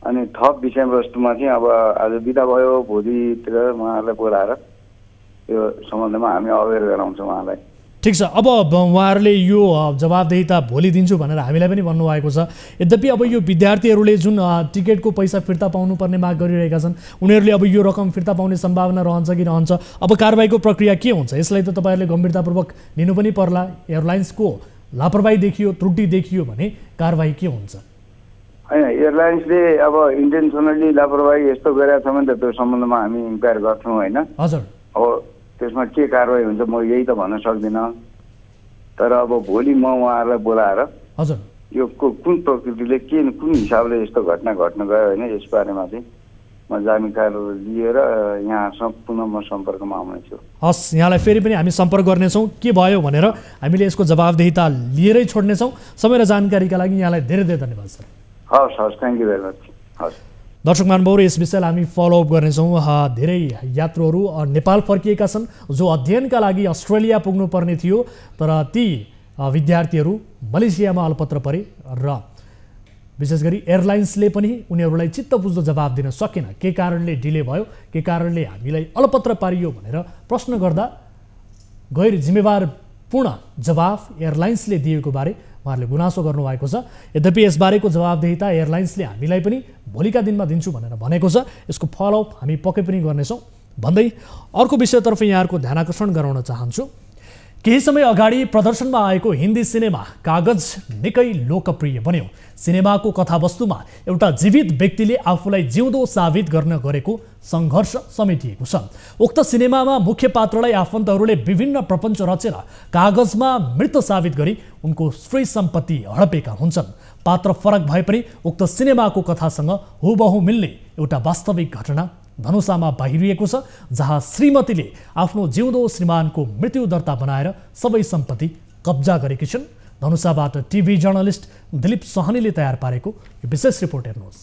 अनि थप विषयवस्तुमा चाहिँ अब आज बिदा भयो, भोलितिर उहाँहरूलाई बोलाएर त्यो सम्बन्धमा हामी अवेर गराउँछौँ उहाँलाई। ठिक छ, अब उहाँहरूले यो जवाबदेहिता भोलि दिन्छु भनेर हामीलाई पनि भन्नुभएको छ। यद्यपि अब यो विद्यार्थीहरूले जुन टिकटको पैसा फिर्ता पाउनुपर्ने माग गरिरहेका छन्, उनीहरूले अब यो रकम फिर्ता पाउने सम्भावना रहन्छ कि रहन्छ? अब कारबाहीको प्रक्रिया के हुन्छ? यसलाई त तपाईँहरूले गम्भीरतापूर्वक लिनु पनि पर्ला। एयरलाइन्सको लापरवाही देखियो, त्रुटि देखियो भने कारबाही के हुन्छ? होइन, एयरलाइन्सले अब इन्टेन्सनली लापरवाही यस्तो गरेको छ भने त त्यो सम्बन्धमा हामी इन्क्वायर गर्छौँ होइन। हजुर अब त्यसमा के कारवाही हुन्छ म यही त भन्न सक्दिनँ, तर अब भोलि म उहाँहरूलाई बोलाएर हजुर यो कुन प्रकृतिले कुन हिसाबले यस्तो घटना घट्न गयो होइन यसबारेमा चाहिँ म जानकारी लिएर यहाँसँग पुनः म सम्पर्कमा आउनेछु। हस्, यहाँलाई फेरि पनि हामी सम्पर्क गर्नेछौँ के भयो भनेर। हामीले यसको जवाबदेहिता लिएरै छोड्नेछौँ। समय र जानकारीका लागि यहाँलाई धेरै धेरै धन्यवाद सर। हस् हस्, थ्याङ्क यू भेरी मच। हस्। दर्शक महानुभावहरू यस विषयलाई हामी फलोअप गर्नेछौँ। धेरै यात्रुहरू नेपाल फर्किएका छन् जो अध्ययनका लागि अस्ट्रेलिया पुग्नुपर्ने थियो, तर ती विद्यार्थीहरू मलेसियामा अलपत्र परे र विशेष गरी एयरलाइन्सले पनि उनीहरूलाई चित्त बुझ्दो जवाब दिन सकेन। के कारणले डिले भयो, के कारणले हामीलाई अलपत्र पारियो भनेर प्रश्न गर्दा गैर जिम्मेवारपूर्ण जवाफ एयरलाइन्सले दिएको बारे उहाँहरूले गुनासो गर्नुभएको छ। यद्यपि यसबारेको जवाबदेहिता एयरलाइन्सले हामीलाई पनि भोलिका दिनमा दिन्छु भनेर भनेको छ। यसको फलोअप हामी पक्कै पनि गर्नेछौँ भन्दै अर्को विषयतर्फ यहाँहरूको ध्यान आकर्षण गराउन चाहन्छु। केही समय अगाडि प्रदर्शनमा आएको हिन्दी सिनेमा कागज निकै लोकप्रिय बन्यो। सिनेमाको कथावस्तुमा एउटा जीवित व्यक्तिले आफूलाई जिउँदो साबित गर्न गरेको सङ्घर्ष समेटिएको छ। उक्त सिनेमामा मुख्य पात्रलाई आफन्तहरूले विभिन्न प्रपञ्च रचेर कागजमा मृत साबित गरी उनको स्त्री सम्पत्ति हडपेका हुन्छन्। पात्र फरक भए पनि उक्त सिनेमाको कथासँग हुबहु मिल्ने एउटा वास्तविक घटना धनुषामा बाहिरिएको छ, जहाँ श्रीमतीले आफ्नो जिउँदो श्रीमानको मृत्यु दर्ता बनाएर सबै सम्पत्ति कब्जा गरेकी छिन्। धनुषाबाट टिभी जर्नलिस्ट दिलीप सहनीले तयार पारेको यो विशेष रिपोर्ट हेर्नुहोस्।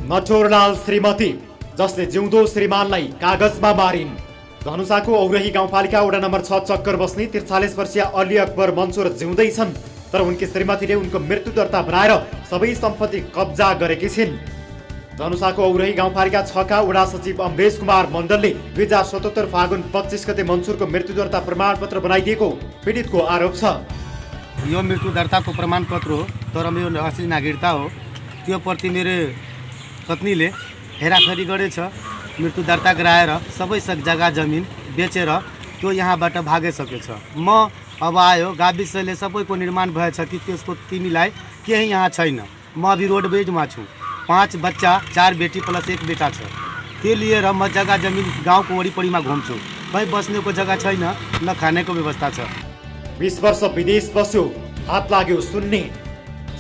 नटोरलाल श्रीमती जसले जिउँदो श्रीमानलाई कागजमा मारिन्। धनुषाको औरही गाउँपालिका वडा नम्बर 6 चक्कर बस्ने 43 वर्षीय अली अकबर मन्सुर जिउँदै छन्, तर उनकी श्रीमतीले उनको मृत्यु दर्ता बनाएर सबै सम्पत्ति कब्जा गरेकी छिन्। धनुषाको औरही गाउँपालिका 6 का वडा सचिव अम्बेश कुमार मण्डलले 2077 फागुन 25 गते मन्सुरको मृत्यु दर्ता प्रमाणपत्र बनाइदिएको पीडितको आरोप छ। यो मृत्यु दर्ताको प्रमाणपत्र हो, तर मेरो असली नागरिकता हो। त्यो प्रति मेरो पत्नीले हेराफेरी गरेछ। मृत्यु दर्ता गराएर सबै जग्गा जमिन बेचेर त्यो यहाँबाट भागिसकेछ। म अब आयो गाविसले सबैको निर्माण भएछ कि त्यसको तिमीलाई केही यहाँ छैन। म अभी रोडवेजमा छु। 5 बच्चा 4 बेटी प्लस 1 बेटा छ। त्यो लिएर म जग्गा जमिन गाउँको वरिपरिमा घुम्छु। कहीँ बस्नेको जग्गा छैन, न खानेको व्यवस्था छ। 20 वर्ष विदेश बस्यो, हात लाग्यो सुन्ने।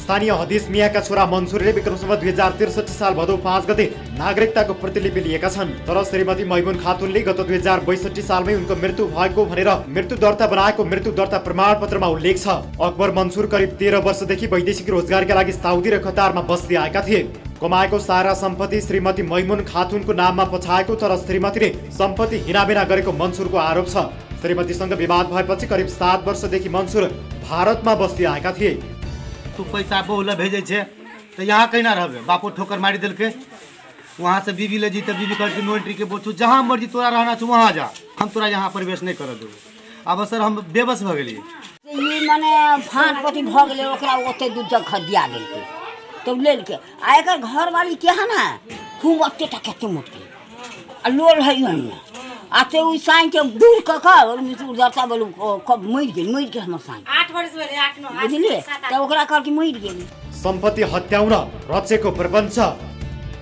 स्थानीय हदिस मियाका छोरा मन्सुरले विक्रमसम्म 2063 साल भदौ 5 गते नागरिकताको प्रतिलिपि लिएका छन्, तर श्रीमती मैमुन खातुनले गत 2062 सालमै उनको मृत्यु भएको भनेर मृत्यु दर्ता बनाएको मृत्यु दर्ता प्रमाणपत्रमा उल्लेख छ। अकबर मन्सुर करिब 13 वर्षदेखि वैदेशिक रोजगारका लागि साउदी र कतारमा बस्दै आएका थिए। कमाएको सारा सम्पत्ति श्रीमती मैमुन खातुनको नाममा पछाएको, तर श्रीमतीले सम्पत्ति हिनाबिना गरेको मन्सुरको आरोप छ। श्रीमतीसँग विवाद भएपछि करिब 7 वर्षदेखि मन्सुर भारतमा बस्दै आएका थिए। तू पैसा बहुला भेजे छे तो यहाँ कहीं ना रहबे। बापो ठोकर मारी दिल के, वहाँ से बीबी ले जीते बीबी करके नो एंट्री के बोलू जहाँ मर्जी तोरा रहना छो वहाँ जा, हम तोरा यहाँ प्रवेश नहीं कर देबो। अब सर हम बेबस भ गेलिए। ये माने फाट पति भ गेले, ओकरा ओते दूध जग दिया गेल के तब ले के आ एकर घर वाली के है ना खूब अत्ते टके मुट के आ लोल है यही आते उ साइन के दूर क का और मिसु दर्ता बोलू कब मर के हम साइन 8 वर्ष भेले 8 9 बुझलिए त ओकरा कर के मर गेल। सम्पत्ति हत्याउन रचेको प्रपञ्च।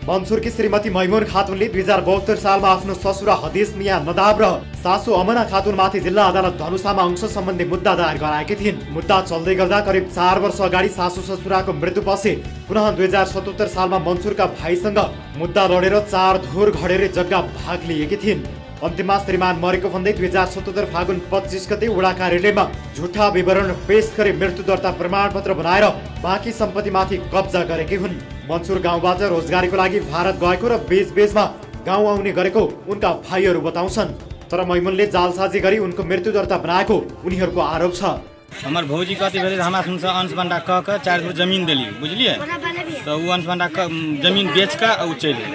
मन्सुरकी श्रीमती मैमुन खातुनले 2072 सालमा आफ्नो ससुरा हदिस मिया नदाब र सासू अमना खातुनमाथि जिल्ला अदालत धनुषामा अंश सम्बन्धी मुद्दा दायर गराएकी थिइन्। मुद्दा चल्दै गर्दा करिब 4 वर्ष अगाडि सासू ससुराको मृत्युपछि पुनः 2077 सालमा मन्सुरका भाइसँग मुद्दा लडेर 4 धुर घडेर जग्गा भाग लिएकी थिइन्। अन्तिममा श्रीमान मरेको भन्दै 2077 फागुन 25 गते वडा कार्यालयमा झुठा विवरण पेश गरी मृत्यु दर्ता प्रमाणपत्र बनाएर बाँकी सम्पत्तिमाथि कब्जा गरेकी हुन्। मन्सुर गाउँबाट रोजगारीको लागि भारत गएको र बेचबेचमा गाउँ आउने गरेको उनका भाइहरू बताउँछन्, तर मैमुनले जालसाजी गरी उनको मृत्यु दर्ता बनाएको उनीहरूको आरोप छ। हमार भौजी कति बेले हमारा सुनसा अंश बंडा क 4 धुर जमीन देली बुझलिए, तो वो अंश बंडा जमीन बेच का उ चले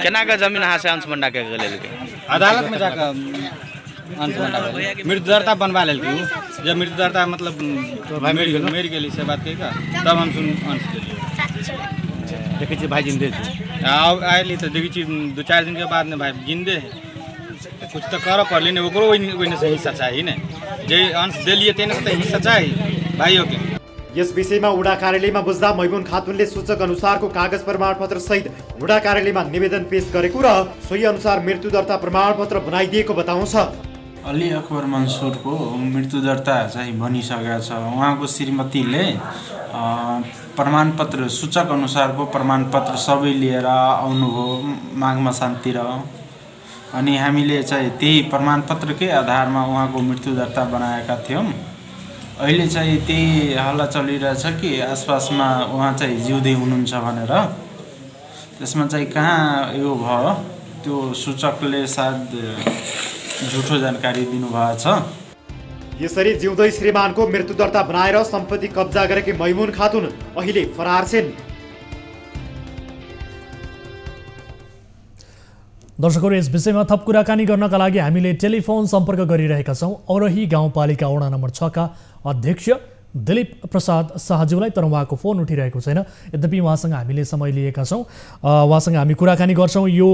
केना का जमीन यहाँ से अंश बंडा के लेल के अदालत में जाकर अंश बंडा मृत्यु दर्ता बनवा लेल के। जब मृत्यु दर्ता मतलब मर गेली से बात कही का तब हम सुन अंश देलिए। देखै छी भाई जिंदे आइली तो देखै छी 2-4 दिन के बाद ने भाई जिंदे कुछ तो कर पड़ली ने ओकरो ओइने से हिस्सा चाहिए ने, जे अंश देलिए तेने से हिस्सा चाहिए भाइयों के। यस विषयमा वडा कार्यालयमा बुझ्दा मैमुन खातुनले सूचक अनुसारको कागज प्रमाणपत्र सहित वडा कार्यालयमा निवेदन पेश गरेको र सोही अनुसार मृत्यु दर्ता प्रमाणपत्र बनाइदिएको बताउँछ। अली अकबर मन्सुरको मृत्यु दर्ता चाहिँ बनिसकेको छ। उहाँको श्रीमतीले प्रमाणपत्र सूचक अनुसारको प्रमाणपत्र सबै लिएर आउनुभयो माघमा शान्तिर, अनि हामीले चाहिँ त्यही प्रमाणपत्रकै आधारमा उहाँको मृत्यु दर्ता बनाएका थियौँ अहिले चाहिँ त्यही हल्ला चलिरहेछ कि आसपासमा उहाँ चाहिँ जिउँदै हुनुहुन्छ भनेर। त्यसमा चाहिँ कहाँ यो भयो त्यो सूचकले सायद झुठो जानकारी दिनुभएको छ। यसरी जिउँदै श्रीमानको मृत्यु दर्ता बनाएर सम्पत्ति कब्जा गरेकी मैमुन खातुन अहिले फरार छिन्। दर्शकहरू, यस विषयमा थप कुराकानी गर्नका लागि हामीले टेलिफोन सम्पर्क गरिरहेका छौँ औरही गाउँपालिका वडा नम्बर 6 का अध्यक्ष दिलीप प्रसाद शाहज्यूलाई, तर उहाँको फोन उठिरहेको छैन। यद्यपि उहाँसँग हामीले समय लिएका छौँ, उहाँसँग हामी कुराकानी गर्छौँ। यो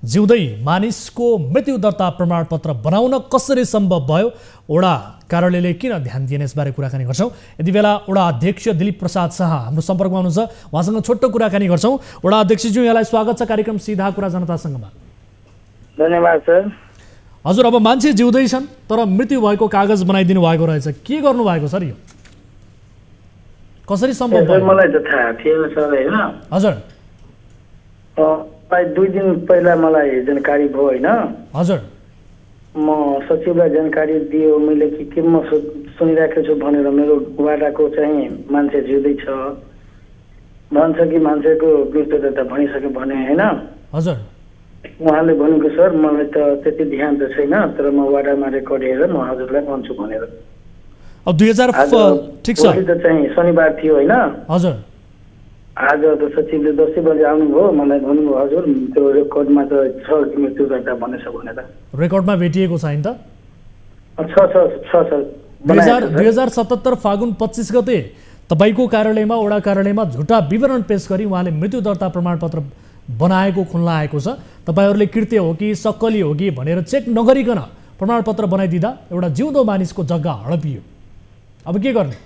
जिउँदै मानिसको मृत्यु दर्ता प्रमाणपत्र बनाउन कसरी सम्भव भयो, वडा कार्यालयले किन ध्यान दिएन, यसबारे कुराकानी गर्छौँ। यति बेला वडा अध्यक्ष दिलीप प्रसाद शाह हाम्रो सम्पर्कमा हुनुहुन्छ, उहाँसँग छोटो कुराकानी गर्छौँ। वडा अध्यक्षज्यू, यहाँलाई स्वागत छ कार्यक्रम सीधा कुरा जनतासँगमा। धन्यवाद सर। हजुर, अब मान्छे जिउँदैछन् तर मृत्यु भएको कागज बनाइदिनु भएको रहेछ, के गर्नु भएको सर? यो कसरी सम्भव भयो? मलाई त थाहा थिएन सर हैन। हजुर, 2 दिन पहिला मलाई जानकारी भयो हैन। हजुर, म सचिवलाई जानकारी दियो मैले के म सुनिरहेको छु भनेर। मेरो वाडाको चाहिँ मान्छे जिउँदैछ भन्छ कि मान्छेको मृत्यु दर्ता भनिसक्यो भने हैन। हजुर, उहाँले भनेको सर मलाई त त्यति ध्यान त छैन, तर म वाडामा रेकर्ड हेरेर म हजुरलाई भन्छु भनेर। अब 2000 ठीक छ, त चाहिँ शनिबार थियो हैन। हजुर, आज त सचिवले 10 बजे आउनुभयो, मलाई भन्नुभयो हजुर त्यो रेकर्डमा त छ कि मृत्यु दर्ता भनेछ भनेर। रेकर्डमा भेटिएको छैन त? छ सर। 2077 फागुन 25 गते तपाईको कार्यालयमा, वडा कार्यालयमा झुटा विवरण पेश गरी उहाँले मृत्यु दर्ता प्रमाणपत्र बनाएको खुल्ला आएको छ। तपाईहरूले कृत्य हो कि सक्कली हो कि भनेर चेक नगरिकन प्रमाणपत्र बनाइदिँदा एउटा जिउँदो मानिसको जग्गा हडपियो। अब के गर्ने?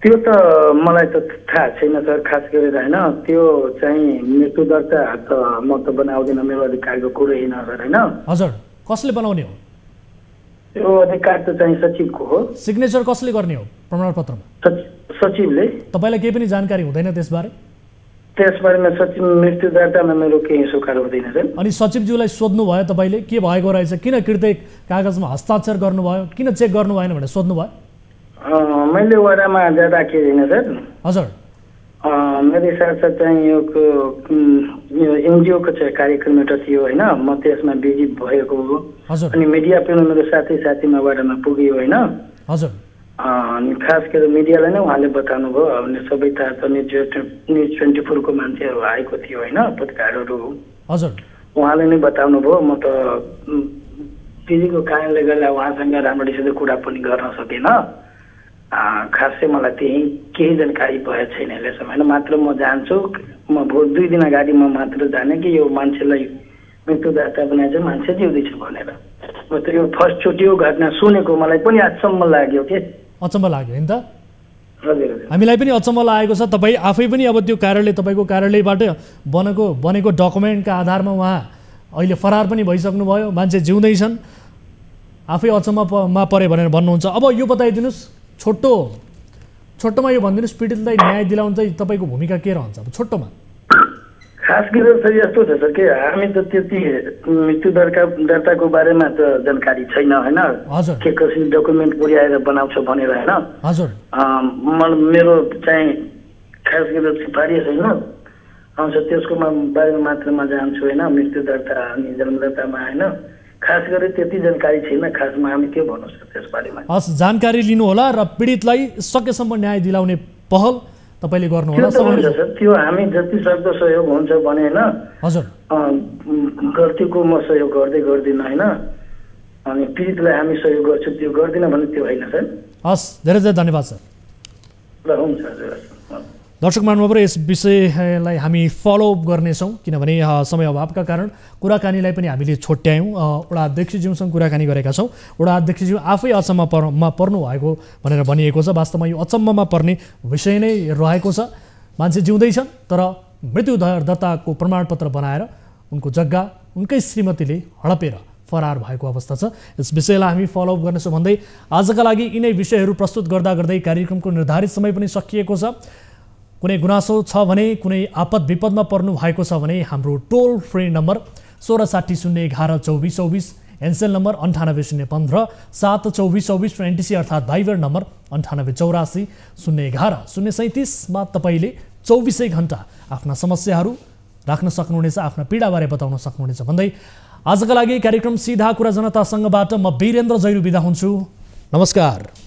त्यो त मलाई त थाहा छैन सर, खास गरेर हैन। त्यो चाहिँ मृत्यु दर्ता त म त बनाउँदिन, मेरो अधिकारको कुरै हैन सर हैन। हजुर, कसले बनाउने हो? त्यो अधिकार त चाहिँ सचिवको हो। सिग्नेचर कसले गर्ने हो प्रमाणपत्रमा? सचिवले। तपाईलाई केही पनि जानकारी हुँदैन त्यसबारे? त्यसबारेमा सचिव मृत्यु दर्तामा मेरो केही सुकार हुँदैन सर। अनि सचिवज्यूलाई सोध्नु भयो तपाईले के भएको रहेछ, किन कृत्य कागजमा हस्ताक्षर गर्नुभयो, किन चेक गर्नु भएन भनेर सोध्नु भयो? मैले वडामा जाँदाखेरि हैन सर। हजुर, मेरो साथसाथ चाहिँ यो एनजिओको चाहिँ कार्यक्रम एउटा थियो हैन, म त्यसमा बिजी भएको हो। अनि मिडिया पनि मेरो साथीमा वडामा पुग्यो हैन। हजुर, अनि खास गरेर मिडियालाई नै उहाँले बताउनु भयो। अनि सबै थाहा छ, न्युज 24 को मान्छेहरू आएको थियो हैन, पत्रकारहरू। हजुर, उहाँले नै बताउनु भयो। म त बिजीको कारणले गर्दा उहाँसँग राम्ररीसित कुरा पनि गर्न सकेन। खासै मलाई त्यही केही जानकारी भएको छैन अहिलेसम्म होइन। मात्र म जान्छु, म 2 दिन अगाडि म मात्र जाने कि यो मान्छेलाई मृत्यु दर्ता बनाए चाहिँ मान्छे जिउँदैछ भनेर। म त यो फर्स्ट चोटि यो घटना सुनेको, मलाई पनि अचम्म लाग्यो के। अचम्म लाग्यो हैन त? हजुर, हामीलाई पनि अचम्म लागेको छ। तपाईँ आफै पनि अब त्यो कार्यालय, तपाईँको कार्यालयबाट बनेको डकुमेन्टका आधारमा उहाँ अहिले फरार पनि भइसक्नु भयो, मान्छे जिउँदैछन्, आफै अचम्ममा परे भनेर भन्नुहुन्छ। अब यो बताइदिनुहोस्, छोटोमा यो भनिदिनुहोस्, पीडितलाई न्याय दिलाउन चाहिँ तपाईँको भूमिका के रहन्छ? अब छोटोमा खास गरेर चाहिँ यस्तो छ सर कि हामी त त्यति मृत्यु दर्ताको बारेमा त जानकारी छैन होइन। के कसरी डकुमेन्ट पुर्याएर बनाउँछ भनेर होइन। हजुर, मेरो चाहिँ खास गरेर सिफारिस होइन आउँछ, त्यसको बारेमा मात्र म जान्छु होइन। मृत्यु दर्ता अनि जन्मदर्तामा होइन खास गरी त्यति जानकारी छैन। खासमा हामी के भन्नु सक्छ त्यसबारेमा? हस्, जानकारी लिनुहोला र पीडितलाई सकेसम्म न्याय दिलाउने पहल तपाईले गर्नुहोला। त्यो हामी जति सक्दो सहयोग हुन्छ भने हैन। हजुर, गल्तीको म सहयोग गर्दिन हैन। अनि पीडितलाई हामी सहयोग गर्छु, त्यो गर्दिन भने त्यो हैन सर। हस्, धेरै धेरै धन्यवाद सर। ल हुन्छ हजुर। दर्शक महानुभावहरू, यस विषयलाई हामी फलोअप गर्नेछौँ किनभने समय अभावका कारण कुराकानीलाई पनि हामीले छोट्यायौँ। वडा अध्यक्षज्यूसँग कुराकानी गरेका छौँ। वडा अध्यक्षज्यू आफै अचम्ममा पर्नु भएको भनेर भनिएको छ। वास्तवमा यो अचम्ममा पर्ने विषय नै रहेको छ। मान्छे जिउँदैछन् तर मृत्यु दर्ताको प्रमाणपत्र बनाएर उनको जग्गा उनकै श्रीमतीले हडपेर फरार भएको अवस्था छ। यस विषयलाई हामी फलोअप गर्नेछौँ भन्दै आजका लागि यिनै विषयहरू प्रस्तुत गर्दै कार्यक्रमको निर्धारित समय पनि सकिएको छ। कुनै गुनासो छ भने, कुनै आपद विपदमा पर्नु भएको छ भने हाम्रो टोल फ्री नम्बर 1660 011 2424 एनसेल नम्बर 9815 72424 र एनटिसी अर्थात् भाइबर नम्बर 9884 011 037 मा तपाईँले 24 घण्टा आफ्ना समस्याहरू राख्न सक्नुहुनेछ, आफ्ना पीडाबारे बताउन सक्नुहुनेछ भन्दै आजका लागि कार्यक्रम सीधा कुरा जनतासँगबाट म वीरेन्द्र जैरू बिदा हुन्छु। नमस्कार।